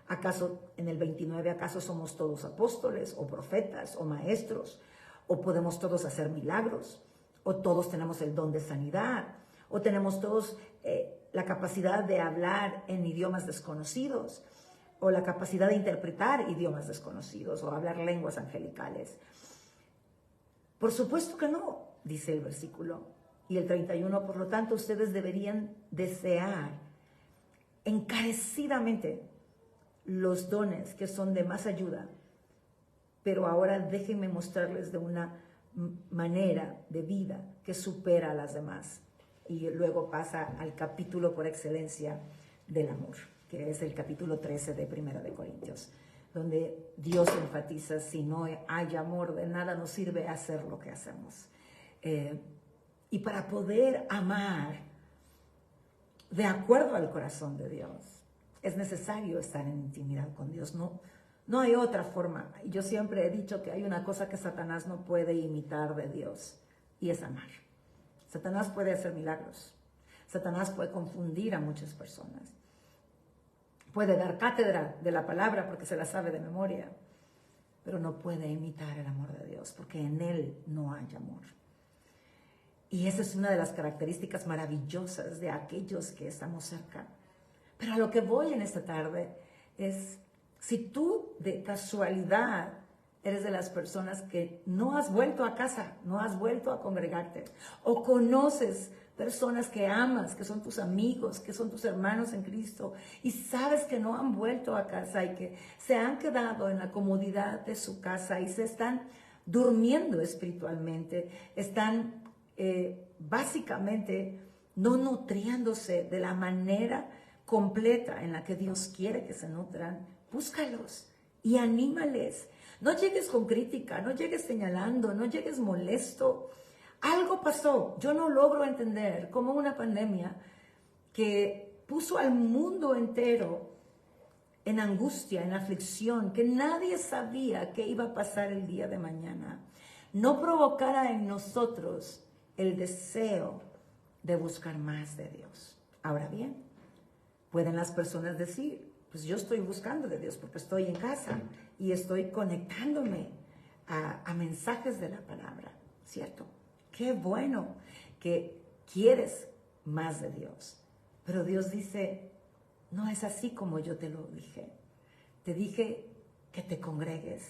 ¿Acaso en el 29, acaso somos todos apóstoles o profetas o maestros? ¿O podemos todos hacer milagros? ¿O todos tenemos el don de sanidad? ¿O tenemos todos la capacidad de hablar en idiomas desconocidos? ¿O la capacidad de interpretar idiomas desconocidos? ¿O hablar lenguas angelicales? Por supuesto que no, dice el versículo. Y el 31, por lo tanto, ustedes deberían desear encarecidamente los dones que son de más ayuda. Pero ahora déjenme mostrarles de una manera de vida que supera a las demás. Y luego pasa al capítulo por excelencia del amor, que es el capítulo 13 de Primera de Corintios, donde Dios enfatiza: si no hay amor, de nada nos sirve hacer lo que hacemos. Y para poder amar de acuerdo al corazón de Dios, es necesario estar en intimidad con Dios. No hay otra forma. Yo siempre he dicho que hay una cosa que Satanás no puede imitar de Dios, y es amar. Satanás puede hacer milagros. Satanás puede confundir a muchas personas. Puede dar cátedra de la palabra porque se la sabe de memoria, pero no puede imitar el amor de Dios, porque en Él no hay amor. Y esa es una de las características maravillosas de aquellos que estamos cerca. Pero a lo que voy en esta tarde es, si tú de casualidad eres de las personas que no has vuelto a casa, no has vuelto a congregarte, o conoces personas que amas, que son tus amigos, que son tus hermanos en Cristo, y sabes que no han vuelto a casa y que se han quedado en la comodidad de su casa y se están durmiendo espiritualmente, están básicamente no nutriéndose de la manera completa en la que Dios quiere que se nutran, búscalos y anímales. No llegues con crítica, no llegues señalando, no llegues molesto. Algo pasó. Yo no logro entender cómo una pandemia que puso al mundo entero en angustia, en aflicción, que nadie sabía qué iba a pasar el día de mañana, no provocara en nosotros el deseo de buscar más de Dios. Ahora bien, pueden las personas decir: pues yo estoy buscando de Dios porque estoy en casa y estoy conectándome a mensajes de la palabra, ¿cierto? Qué bueno que quieres más de Dios. Pero Dios dice: no es así como yo te lo dije. Te dije que te congregues,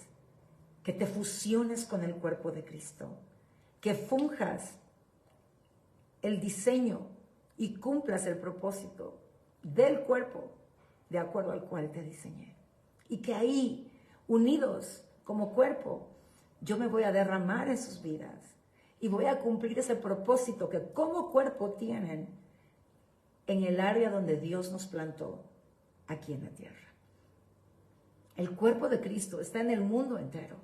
que te fusiones con el cuerpo de Cristo, que funjas el diseño y cumplas el propósito del cuerpo de acuerdo al cual te diseñé. Y que ahí, unidos como cuerpo, yo me voy a derramar en sus vidas y voy a cumplir ese propósito que como cuerpo tienen en el área donde Dios nos plantó aquí en la tierra. El cuerpo de Cristo está en el mundo entero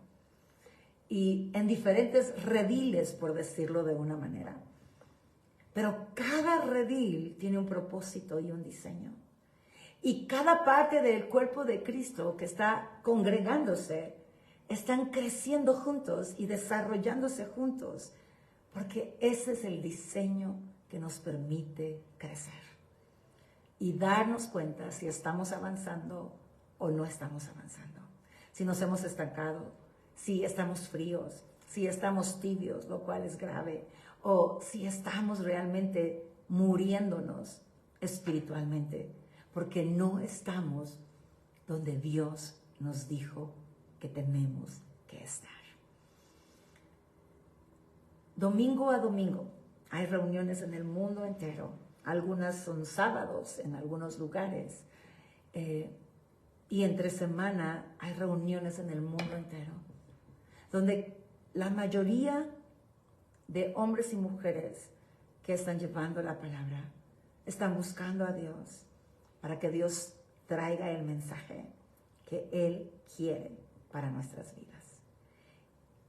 y en diferentes rediles, por decirlo de una manera. Pero cada redil tiene un propósito y un diseño. Y cada parte del cuerpo de Cristo que está congregándose, están creciendo juntos y desarrollándose juntos, porque ese es el diseño que nos permite crecer y darnos cuenta si estamos avanzando o no estamos avanzando, si nos hemos estancado, si estamos fríos, si estamos tibios, lo cual es grave, o si estamos realmente muriéndonos espiritualmente, porque no estamos donde Dios nos dijo que tenemos que estar. Domingo a domingo hay reuniones en el mundo entero. Algunas son sábados en algunos lugares. Y entre semana hay reuniones en el mundo entero, donde la mayoría de hombres y mujeres que están llevando la palabra están buscando a Dios para que Dios traiga el mensaje que Él quiere para nuestras vidas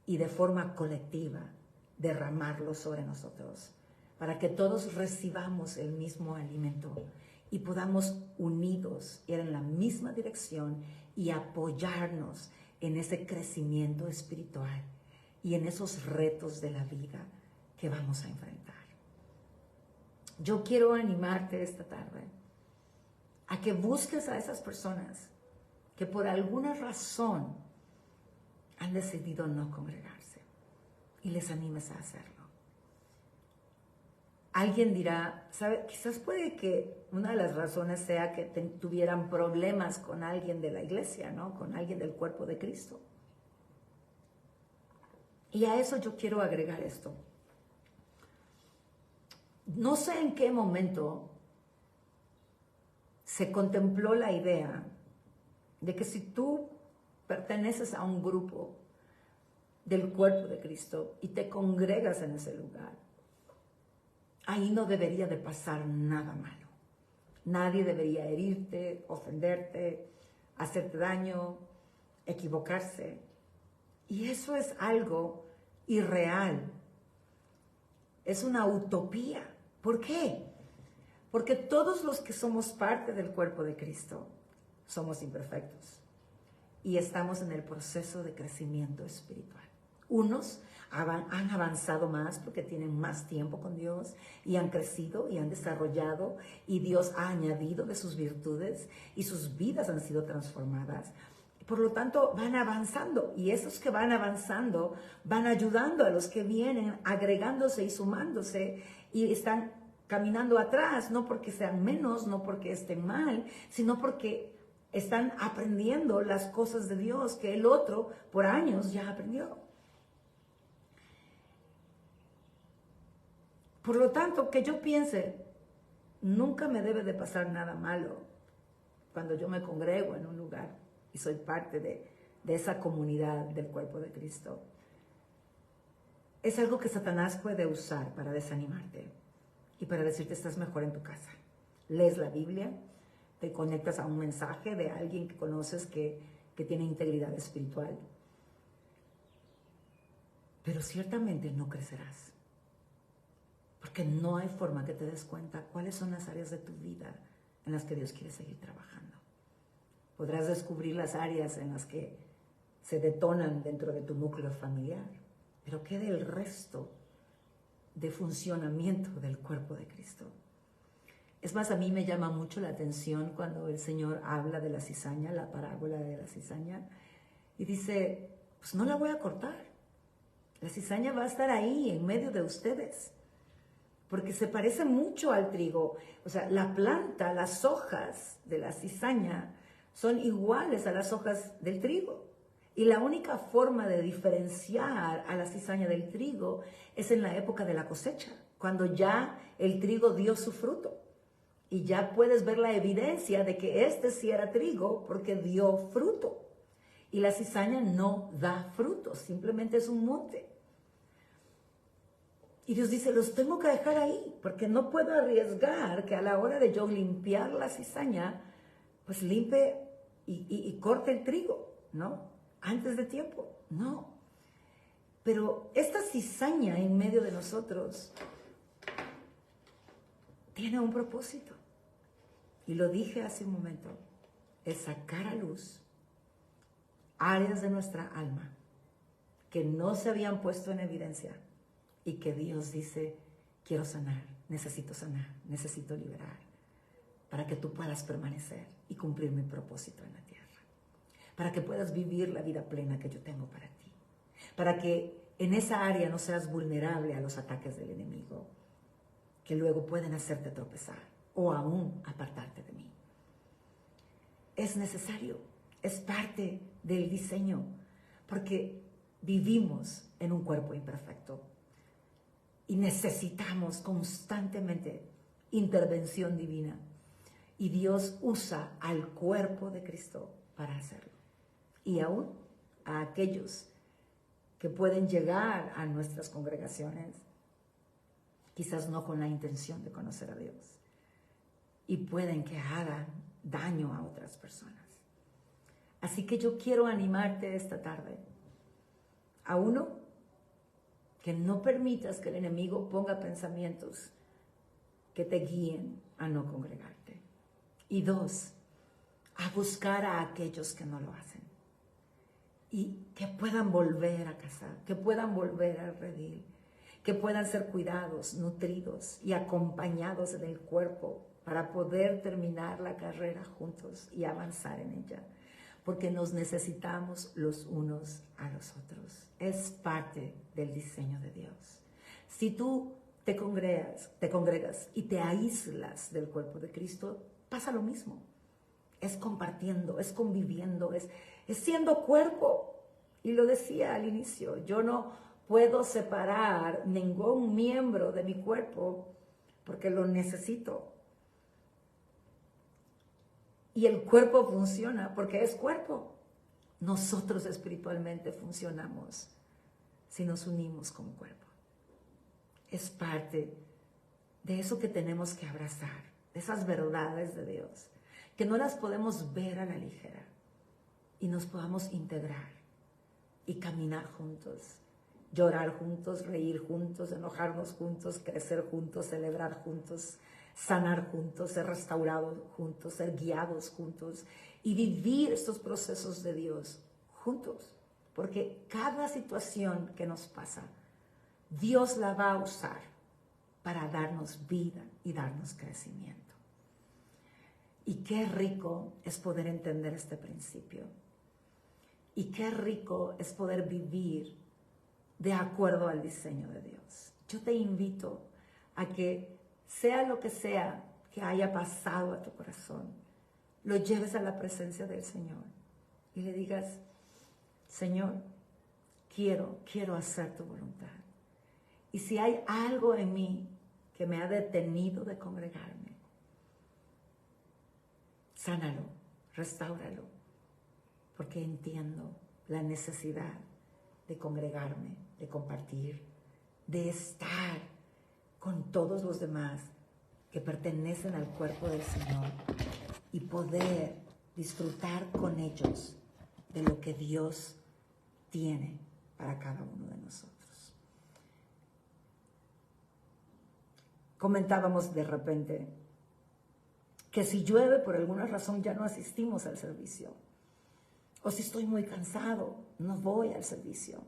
y de forma colectiva derramarlo sobre nosotros para que todos recibamos el mismo alimento y podamos unidos ir en la misma dirección y apoyarnos en ese crecimiento espiritual y en esos retos de la vida que vamos a enfrentar. Yo quiero animarte esta tarde a que busques a esas personas que por alguna razón han decidido no congregarse y les animes a hacerlo. Alguien dirá, ¿sabe? Quizás puede que una de las razones sea que tuvieran problemas con alguien de la iglesia, ¿no? Con alguien del cuerpo de Cristo. Y a eso yo quiero agregar esto. No sé en qué momento se contempló la idea de que si tú perteneces a un grupo del cuerpo de Cristo y te congregas en ese lugar, ahí no debería de pasar nada malo. Nadie debería herirte, ofenderte, hacerte daño, equivocarse. Y eso es algo irreal. Es una utopía. ¿Por qué? Porque todos los que somos parte del cuerpo de Cristo somos imperfectos y estamos en el proceso de crecimiento espiritual. Unos han avanzado más porque tienen más tiempo con Dios y han crecido y han desarrollado y Dios ha añadido de sus virtudes y sus vidas han sido transformadas. Por lo tanto, van avanzando y esos que van avanzando van ayudando a los que vienen agregándose y sumándose y están caminando atrás, no porque sean menos, no porque estén mal, sino porque están aprendiendo las cosas de Dios que el otro por años ya aprendió. Por lo tanto, que yo piense, nunca me debe de pasar nada malo cuando yo me congrego en un lugar y soy parte de esa comunidad del cuerpo de Cristo. Es algo que Satanás puede usar para desanimarte y para decirte estás mejor en tu casa. Lees la Biblia, te conectas a un mensaje de alguien que conoces que tiene integridad espiritual. Pero ciertamente no crecerás. Porque no hay forma que te des cuenta cuáles son las áreas de tu vida en las que Dios quiere seguir trabajando. Podrás descubrir las áreas en las que se detonan dentro de tu núcleo familiar, pero ¿qué del resto de funcionamiento del cuerpo de Cristo? Es más, a mí me llama mucho la atención cuando el Señor habla de la cizaña, la parábola de la cizaña, y dice, pues no la voy a cortar. La cizaña va a estar ahí en medio de ustedes, porque se parece mucho al trigo. O sea, la planta, las hojas de la cizaña son iguales a las hojas del trigo. Y la única forma de diferenciar a la cizaña del trigo es en la época de la cosecha, cuando ya el trigo dio su fruto. Y ya puedes ver la evidencia de que este sí era trigo porque dio fruto. Y la cizaña no da frutos, simplemente es un monte. Y Dios dice, los tengo que dejar ahí, porque no puedo arriesgar que a la hora de yo limpiar la cizaña, pues limpie y corte el trigo, ¿no? Antes de tiempo, no. Pero esta cizaña en medio de nosotros tiene un propósito. Y lo dije hace un momento, es sacar a luz áreas de nuestra alma que no se habían puesto en evidencia y que Dios dice, quiero sanar, necesito liberar, para que tú puedas permanecer y cumplir mi propósito en la tierra, para que puedas vivir la vida plena que yo tengo para ti, para que en esa área no seas vulnerable a los ataques del enemigo, que luego pueden hacerte tropezar o aún apartarte de mí. Es necesario, es parte del diseño, porque vivimos en un cuerpo imperfecto y necesitamos constantemente intervención divina. Y Dios usa al cuerpo de Cristo para hacerlo. Y aún a aquellos que pueden llegar a nuestras congregaciones, quizás no con la intención de conocer a Dios, y pueden que hagan daño a otras personas. Así que yo quiero animarte esta tarde a uno, que no permitas que el enemigo ponga pensamientos que te guíen a no congregarte. Y dos, a buscar a aquellos que no lo hacen y que puedan volver a casa, que puedan volver al redil, que puedan ser cuidados, nutridos y acompañados en el cuerpo para poder terminar la carrera juntos y avanzar en ella, porque nos necesitamos los unos a los otros. Es parte del diseño de Dios. Si tú te congregas y te aíslas del cuerpo de Cristo, pasa lo mismo. Es compartiendo, es conviviendo, es siendo cuerpo. Y lo decía al inicio, yo no puedo separar ningún miembro de mi cuerpo porque lo necesito. Y el cuerpo funciona porque es cuerpo. Nosotros espiritualmente funcionamos si nos unimos como cuerpo. Es parte de eso que tenemos que abrazar, de esas verdades de Dios, que no las podemos ver a la ligera y nos podamos integrar y caminar juntos, llorar juntos, reír juntos, enojarnos juntos, crecer juntos, celebrar juntos, sanar juntos, ser restaurados juntos, ser guiados juntos y vivir estos procesos de Dios juntos. Porque cada situación que nos pasa, Dios la va a usar para darnos vida y darnos crecimiento. Y qué rico es poder entender este principio. Y qué rico es poder vivir de acuerdo al diseño de Dios. Yo te invito a que sea lo que sea que haya pasado a tu corazón, lo lleves a la presencia del Señor y le digas, Señor, quiero hacer tu voluntad. Y si hay algo en mí que me ha detenido de congregarme, sánalo, restáuralo, porque entiendo la necesidad de congregarme, de compartir, de estar con todos los demás que pertenecen al cuerpo del Señor y poder disfrutar con ellos de lo que Dios tiene para cada uno de nosotros. Comentábamos de repente que si llueve por alguna razón ya no asistimos al servicio, o si estoy muy cansado, no voy al servicio.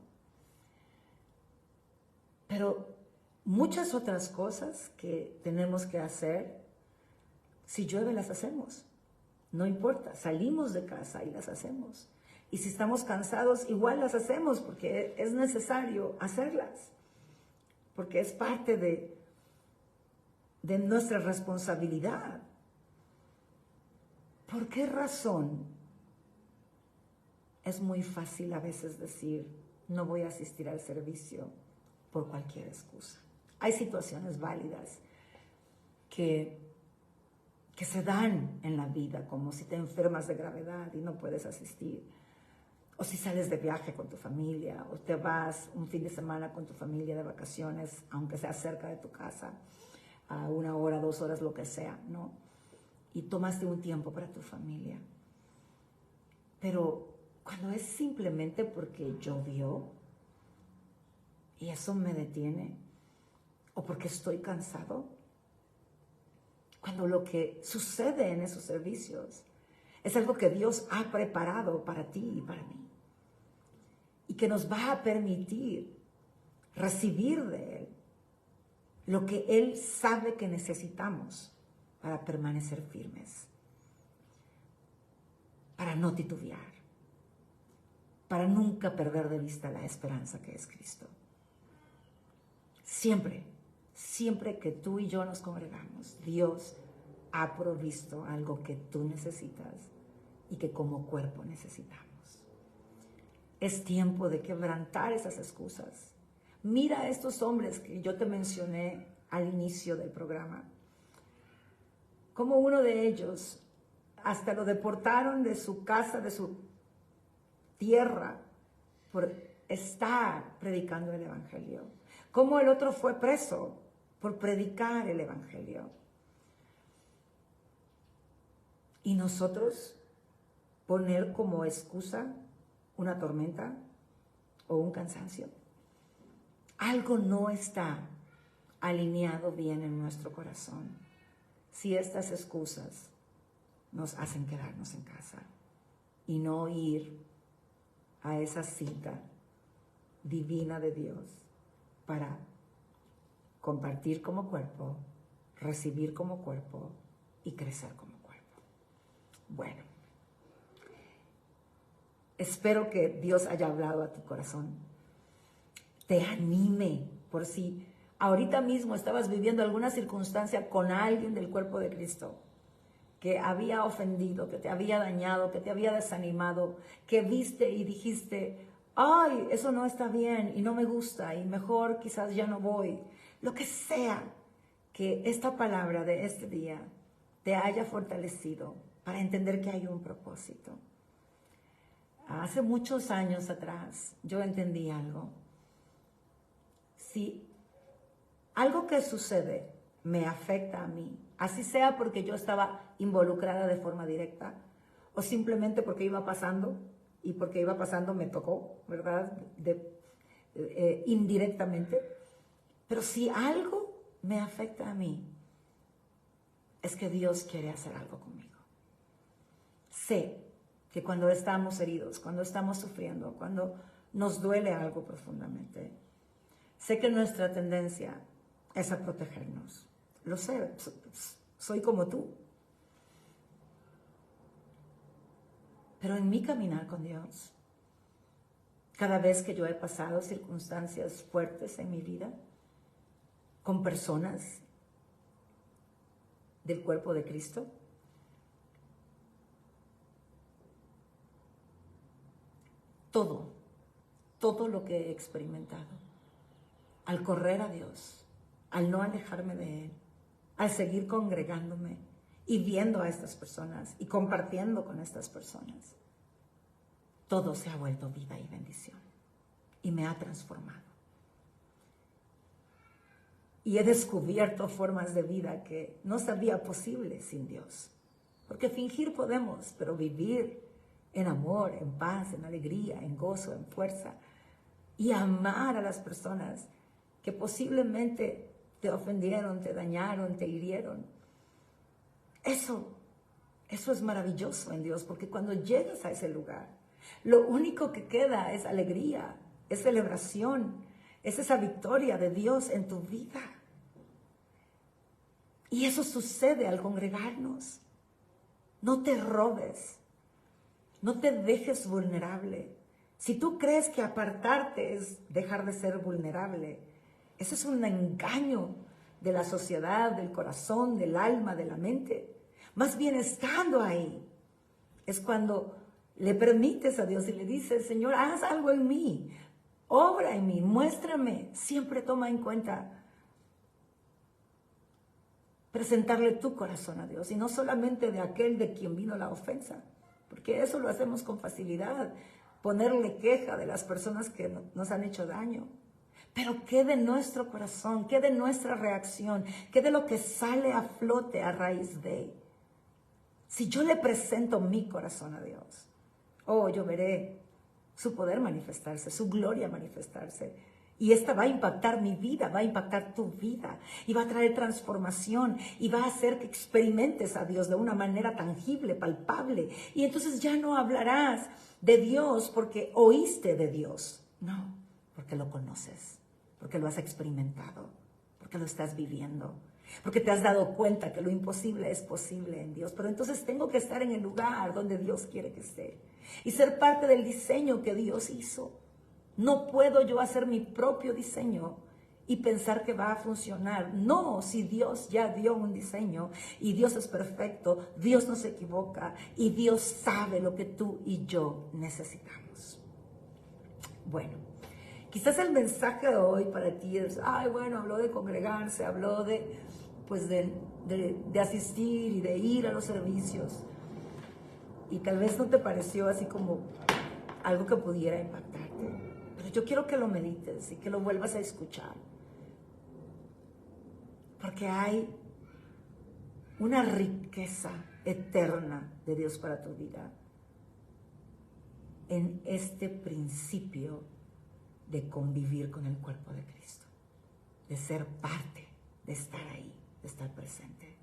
Pero muchas otras cosas que tenemos que hacer, si llueve las hacemos, no importa, salimos de casa y las hacemos. Y si estamos cansados, igual las hacemos porque es necesario hacerlas, porque es parte de nuestra responsabilidad. ¿Por qué razón es muy fácil a veces decir, no voy a asistir al servicio por cualquier excusa? Hay situaciones válidas que se dan en la vida, como si te enfermas de gravedad y no puedes asistir, o si sales de viaje con tu familia, o te vas un fin de semana con tu familia de vacaciones, aunque sea cerca de tu casa, a 1 hora, 2 horas, lo que sea, ¿no? Y tomaste un tiempo para tu familia. Pero cuando es simplemente porque llovió y eso me detiene, o porque estoy cansado, cuando lo que sucede en esos servicios es algo que Dios ha preparado para ti y para mí, y que nos va a permitir recibir de Él lo que Él sabe que necesitamos para permanecer firmes, para no titubear, para nunca perder de vista la esperanza que es Cristo. Siempre, siempre que tú y yo nos congregamos, Dios ha provisto algo que tú necesitas y que como cuerpo necesitamos. Es tiempo de quebrantar esas excusas. Mira a estos hombres que yo te mencioné al inicio del programa. Como uno de ellos hasta lo deportaron de su casa, de su tierra, por estar predicando el Evangelio. Como el otro fue preso por predicar el Evangelio. Y nosotros poner como excusa una tormenta o un cansancio. Algo no está alineado bien en nuestro corazón si estas excusas nos hacen quedarnos en casa y no ir a esa cita divina de Dios para compartir como cuerpo, recibir como cuerpo y crecer como cuerpo. Bueno, espero que Dios haya hablado a tu corazón, te anime por si ahorita mismo estabas viviendo alguna circunstancia con alguien del cuerpo de Cristo que había ofendido, que te había dañado, que te había desanimado, que viste y dijiste, ay, eso no está bien y no me gusta y mejor quizás ya no voy. Lo que sea, que esta palabra de este día te haya fortalecido para entender que hay un propósito. Hace muchos años atrás yo entendí algo. Si algo que sucede me afecta a mí, así sea porque yo estaba involucrada de forma directa o simplemente porque iba pasando y porque iba pasando me tocó, ¿verdad? Indirectamente. Pero si algo me afecta a mí, es que Dios quiere hacer algo conmigo. Sé que cuando estamos heridos, cuando estamos sufriendo, cuando nos duele algo profundamente, sé que nuestra tendencia es a protegernos. Lo sé, soy como tú. Pero en mi caminar con Dios, cada vez que yo he pasado circunstancias fuertes en mi vida, con personas del cuerpo de Cristo, todo lo que he experimentado, al correr a Dios, al no alejarme de Él, al seguir congregándome y viendo a estas personas y compartiendo con estas personas, todo se ha vuelto vida y bendición y me ha transformado. Y he descubierto formas de vida que no sabía posible sin Dios. Porque fingir podemos, pero vivir en amor, en paz, en alegría, en gozo, en fuerza, y amar a las personas que posiblemente te ofendieron, te dañaron, te hirieron. Eso es maravilloso en Dios, porque cuando llegas a ese lugar, lo único que queda es alegría, es celebración, es esa victoria de Dios en tu vida. Y eso sucede al congregarnos. No te robes, no te dejes vulnerable. Si tú crees que apartarte es dejar de ser vulnerable, eso es un engaño de la sociedad, del corazón, del alma, de la mente. Más bien estando ahí, es cuando le permites a Dios y le dices, Señor, haz algo en mí, obra en mí, muéstrame. Siempre toma en cuenta presentarle tu corazón a Dios y no solamente de aquel de quien vino la ofensa, porque eso lo hacemos con facilidad. ponerle queja de las personas que nos han hecho daño. Pero ¿qué de nuestro corazón? ¿Qué de nuestra reacción? ¿Qué de lo que sale a flote a raíz de? Si yo le presento mi corazón a Dios, oh, yo veré su poder manifestarse, su gloria manifestarse. Y esta va a impactar mi vida, va a impactar tu vida. Y va a traer transformación. Y va a hacer que experimentes a Dios de una manera tangible, palpable. Y entonces ya no hablarás de Dios porque oíste de Dios. No, porque lo conoces. Porque lo has experimentado, porque lo estás viviendo, porque te has dado cuenta que lo imposible es posible en Dios. Pero entonces tengo que estar en el lugar donde Dios quiere que esté y ser parte del diseño que Dios hizo. No puedo yo hacer mi propio diseño y pensar que va a funcionar. No, si Dios ya dio un diseño y Dios es perfecto, Dios no se equivoca y Dios sabe lo que tú y yo necesitamos. Bueno. Quizás el mensaje de hoy para ti es, habló de congregarse, habló de asistir y de ir a los servicios. Y tal vez no te pareció así como algo que pudiera impactarte. Pero yo quiero que lo medites y que lo vuelvas a escuchar. Porque hay una riqueza eterna de Dios para tu vida en este principio de convivir con el cuerpo de Cristo, de ser parte, de estar ahí, de estar presente.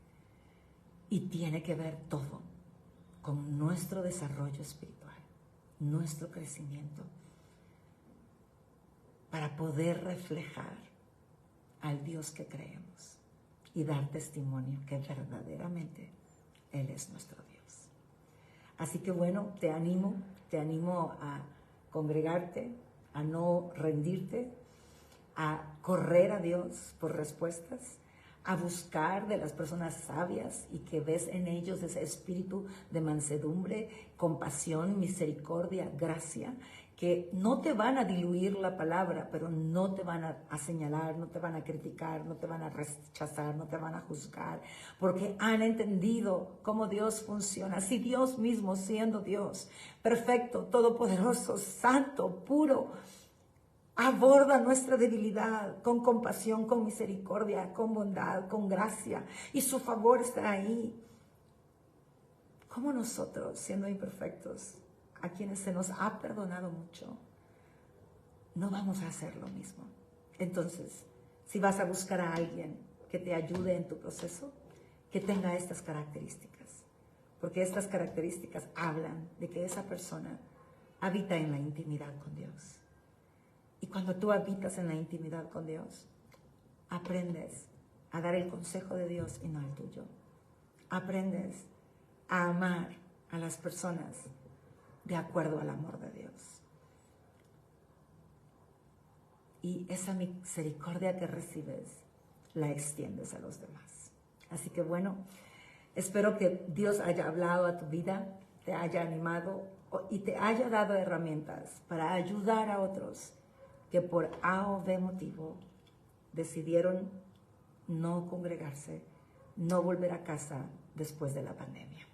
Y tiene que ver todo con nuestro desarrollo espiritual, nuestro crecimiento, para poder reflejar al Dios que creemos y dar testimonio que verdaderamente Él es nuestro Dios. Así que bueno, te animo a congregarte, a no rendirte, a correr a Dios por respuestas, a buscar de las personas sabias y que ves en ellos ese espíritu de mansedumbre, compasión, misericordia, gracia, que no te van a diluir la palabra, pero no te van a señalar, no te van a criticar, no te van a rechazar, no te van a juzgar, porque han entendido cómo Dios funciona. Si Dios mismo, siendo Dios, perfecto, todopoderoso, santo, puro, aborda nuestra debilidad con compasión, con misericordia, con bondad, con gracia, y su favor está ahí. ¿Cómo nosotros, siendo imperfectos, a quienes se nos ha perdonado mucho, no vamos a hacer lo mismo? Entonces, si vas a buscar a alguien que te ayude en tu proceso, que tenga estas características, porque estas características hablan de que esa persona habita en la intimidad con Dios. Y cuando tú habitas en la intimidad con Dios, aprendes a dar el consejo de Dios y no el tuyo. Aprendes a amar a las personas de acuerdo al amor de Dios. Y esa misericordia que recibes, la extiendes a los demás. Así que bueno, espero que Dios haya hablado a tu vida, te haya animado y te haya dado herramientas para ayudar a otros que por A o B motivo decidieron no congregarse, no volver a casa después de la pandemia.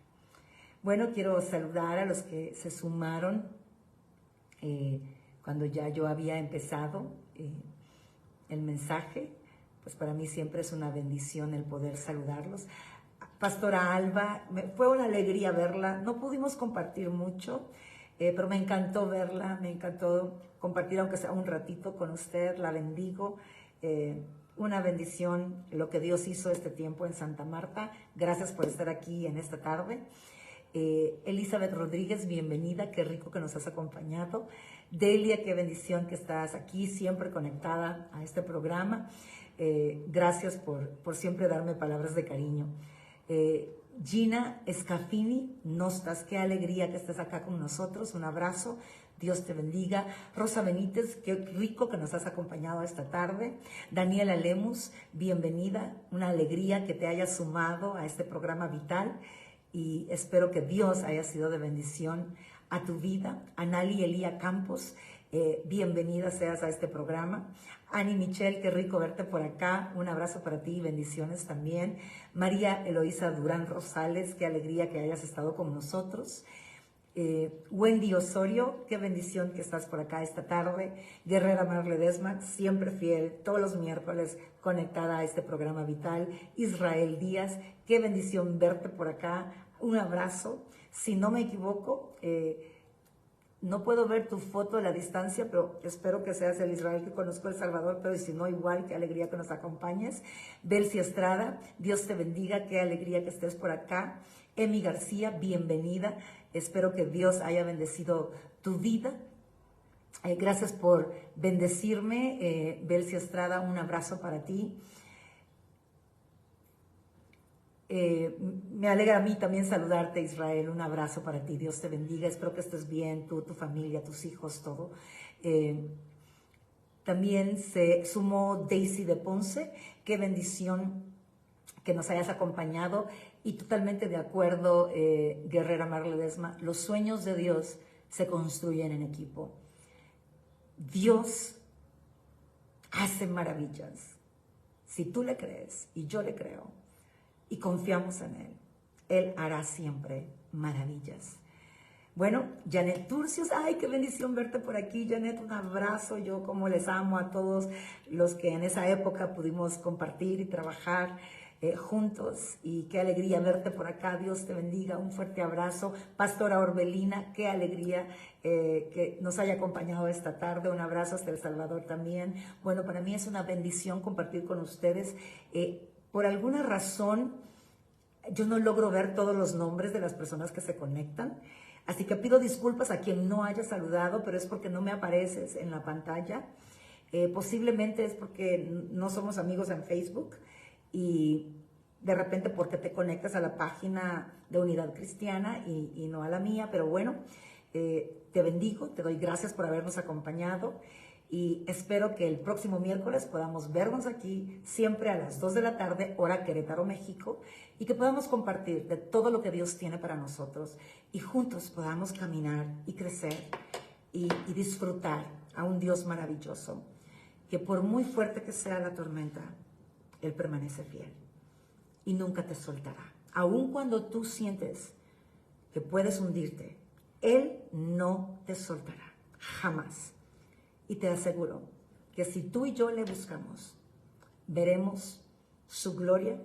Bueno, quiero saludar a los que se sumaron cuando ya yo había empezado el mensaje. Pues para mí siempre es una bendición el poder saludarlos. Pastora Alba, fue una alegría verla. No pudimos compartir mucho, pero me encantó verla, me encantó compartir aunque sea un ratito con usted. La bendigo. Una bendición lo que Dios hizo este tiempo en Santa Marta. Gracias por estar aquí en esta tarde. Elizabeth Rodríguez, bienvenida, qué rico que nos has acompañado. Delia, qué bendición que estás aquí, siempre conectada a este programa. Gracias por siempre darme palabras de cariño. Gina Scafini, Nostas, qué alegría que estés acá con nosotros, un abrazo, Dios te bendiga. Rosa Benítez, qué rico que nos has acompañado esta tarde. Daniela Lemus, bienvenida, una alegría que te hayas sumado a este programa vital y espero que Dios haya sido de bendición a tu vida. Anali Elía Campos, bienvenida seas a este programa. Ani Michelle, qué rico verte por acá, un abrazo para ti y bendiciones también. María Eloísa Durán Rosales, qué alegría que hayas estado con nosotros. Wendy Osorio, qué bendición que estás por acá esta tarde. Guerrera Mar Ledesma, siempre fiel, todos los miércoles conectada a este programa vital. Israel Díaz, qué bendición verte por acá. Un abrazo. Si no me equivoco, no puedo ver tu foto a la distancia, pero espero que seas el Israel que conozco, El Salvador, pero si no, igual, qué alegría que nos acompañes. Belsi Estrada, Dios te bendiga, qué alegría que estés por acá. Emi García, bienvenida. Espero que Dios haya bendecido tu vida. Gracias por bendecirme. Belsi Estrada, un abrazo para ti. Me alegra a mí también saludarte, Israel. Un abrazo para ti. Dios te bendiga. Espero que estés bien, tú, tu familia, tus hijos, todo. También se sumó Daisy de Ponce. Qué bendición que nos hayas acompañado. Y totalmente de acuerdo, Guerrera Mar Ledesma, los sueños de Dios se construyen en equipo. Dios hace maravillas. Si tú le crees y yo le creo y confiamos en Él hará siempre maravillas. Bueno, Janet Turcios, ay, qué bendición verte por aquí, Janet, un abrazo. Yo como les amo a todos los que en esa época pudimos compartir y trabajar juntos, y qué alegría verte por acá. Dios te bendiga, un fuerte abrazo. Pastora Orbelina, qué alegría que nos haya acompañado esta tarde. Un abrazo hasta El Salvador también. Bueno, para mí es una bendición compartir con ustedes. Por alguna razón yo no logro ver todos los nombres de las personas que se conectan, así que pido disculpas a quien no haya saludado, pero es porque no me apareces en la pantalla. Posiblemente es porque no somos amigos en Facebook, y de repente porque te conectas a la página de Unidad Cristiana y no a la mía, pero bueno, te bendigo, te doy gracias por habernos acompañado y espero que el próximo miércoles podamos vernos aquí siempre a las 2 de la tarde, hora Querétaro, México, y que podamos compartir de todo lo que Dios tiene para nosotros y juntos podamos caminar y crecer y disfrutar a un Dios maravilloso, que por muy fuerte que sea la tormenta, Él permanece fiel y nunca te soltará. Aun cuando tú sientes que puedes hundirte, Él no te soltará, jamás. Y te aseguro que si tú y yo le buscamos, veremos su gloria,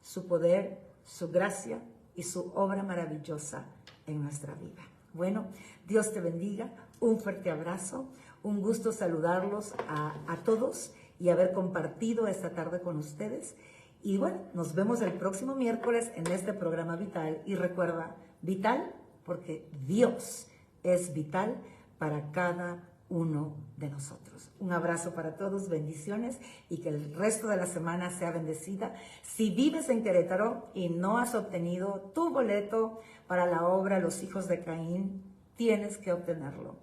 su poder, su gracia y su obra maravillosa en nuestra vida. Bueno, Dios te bendiga, un fuerte abrazo, un gusto saludarlos a todos y haber compartido esta tarde con ustedes. Y bueno, nos vemos el próximo miércoles en este programa Vital. Y recuerda, vital porque Dios es vital para cada uno de nosotros. Un abrazo para todos, bendiciones y que el resto de la semana sea bendecida. Si vives en Querétaro y no has obtenido tu boleto para la obra Los Hijos de Caín, tienes que obtenerlo.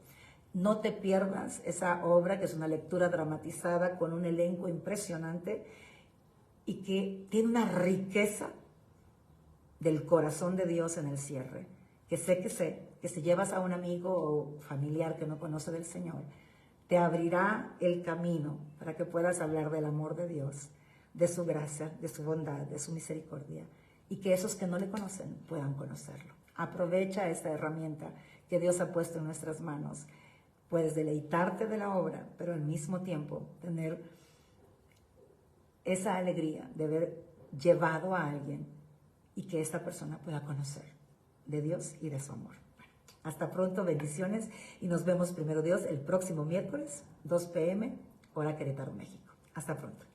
No te pierdas esa obra, que es una lectura dramatizada con un elenco impresionante y que tiene una riqueza del corazón de Dios en el cierre, que sé que si llevas a un amigo o familiar que no conoce del Señor, te abrirá el camino para que puedas hablar del amor de Dios, de su gracia, de su bondad, de su misericordia, y que esos que no le conocen puedan conocerlo. Aprovecha esta herramienta que Dios ha puesto en nuestras manos. Puedes deleitarte de la obra, pero al mismo tiempo tener esa alegría de haber llevado a alguien y que esta persona pueda conocer de Dios y de su amor. Bueno, hasta pronto, bendiciones, y nos vemos primero Dios el próximo miércoles, 2 p.m., hora Querétaro, México. Hasta pronto.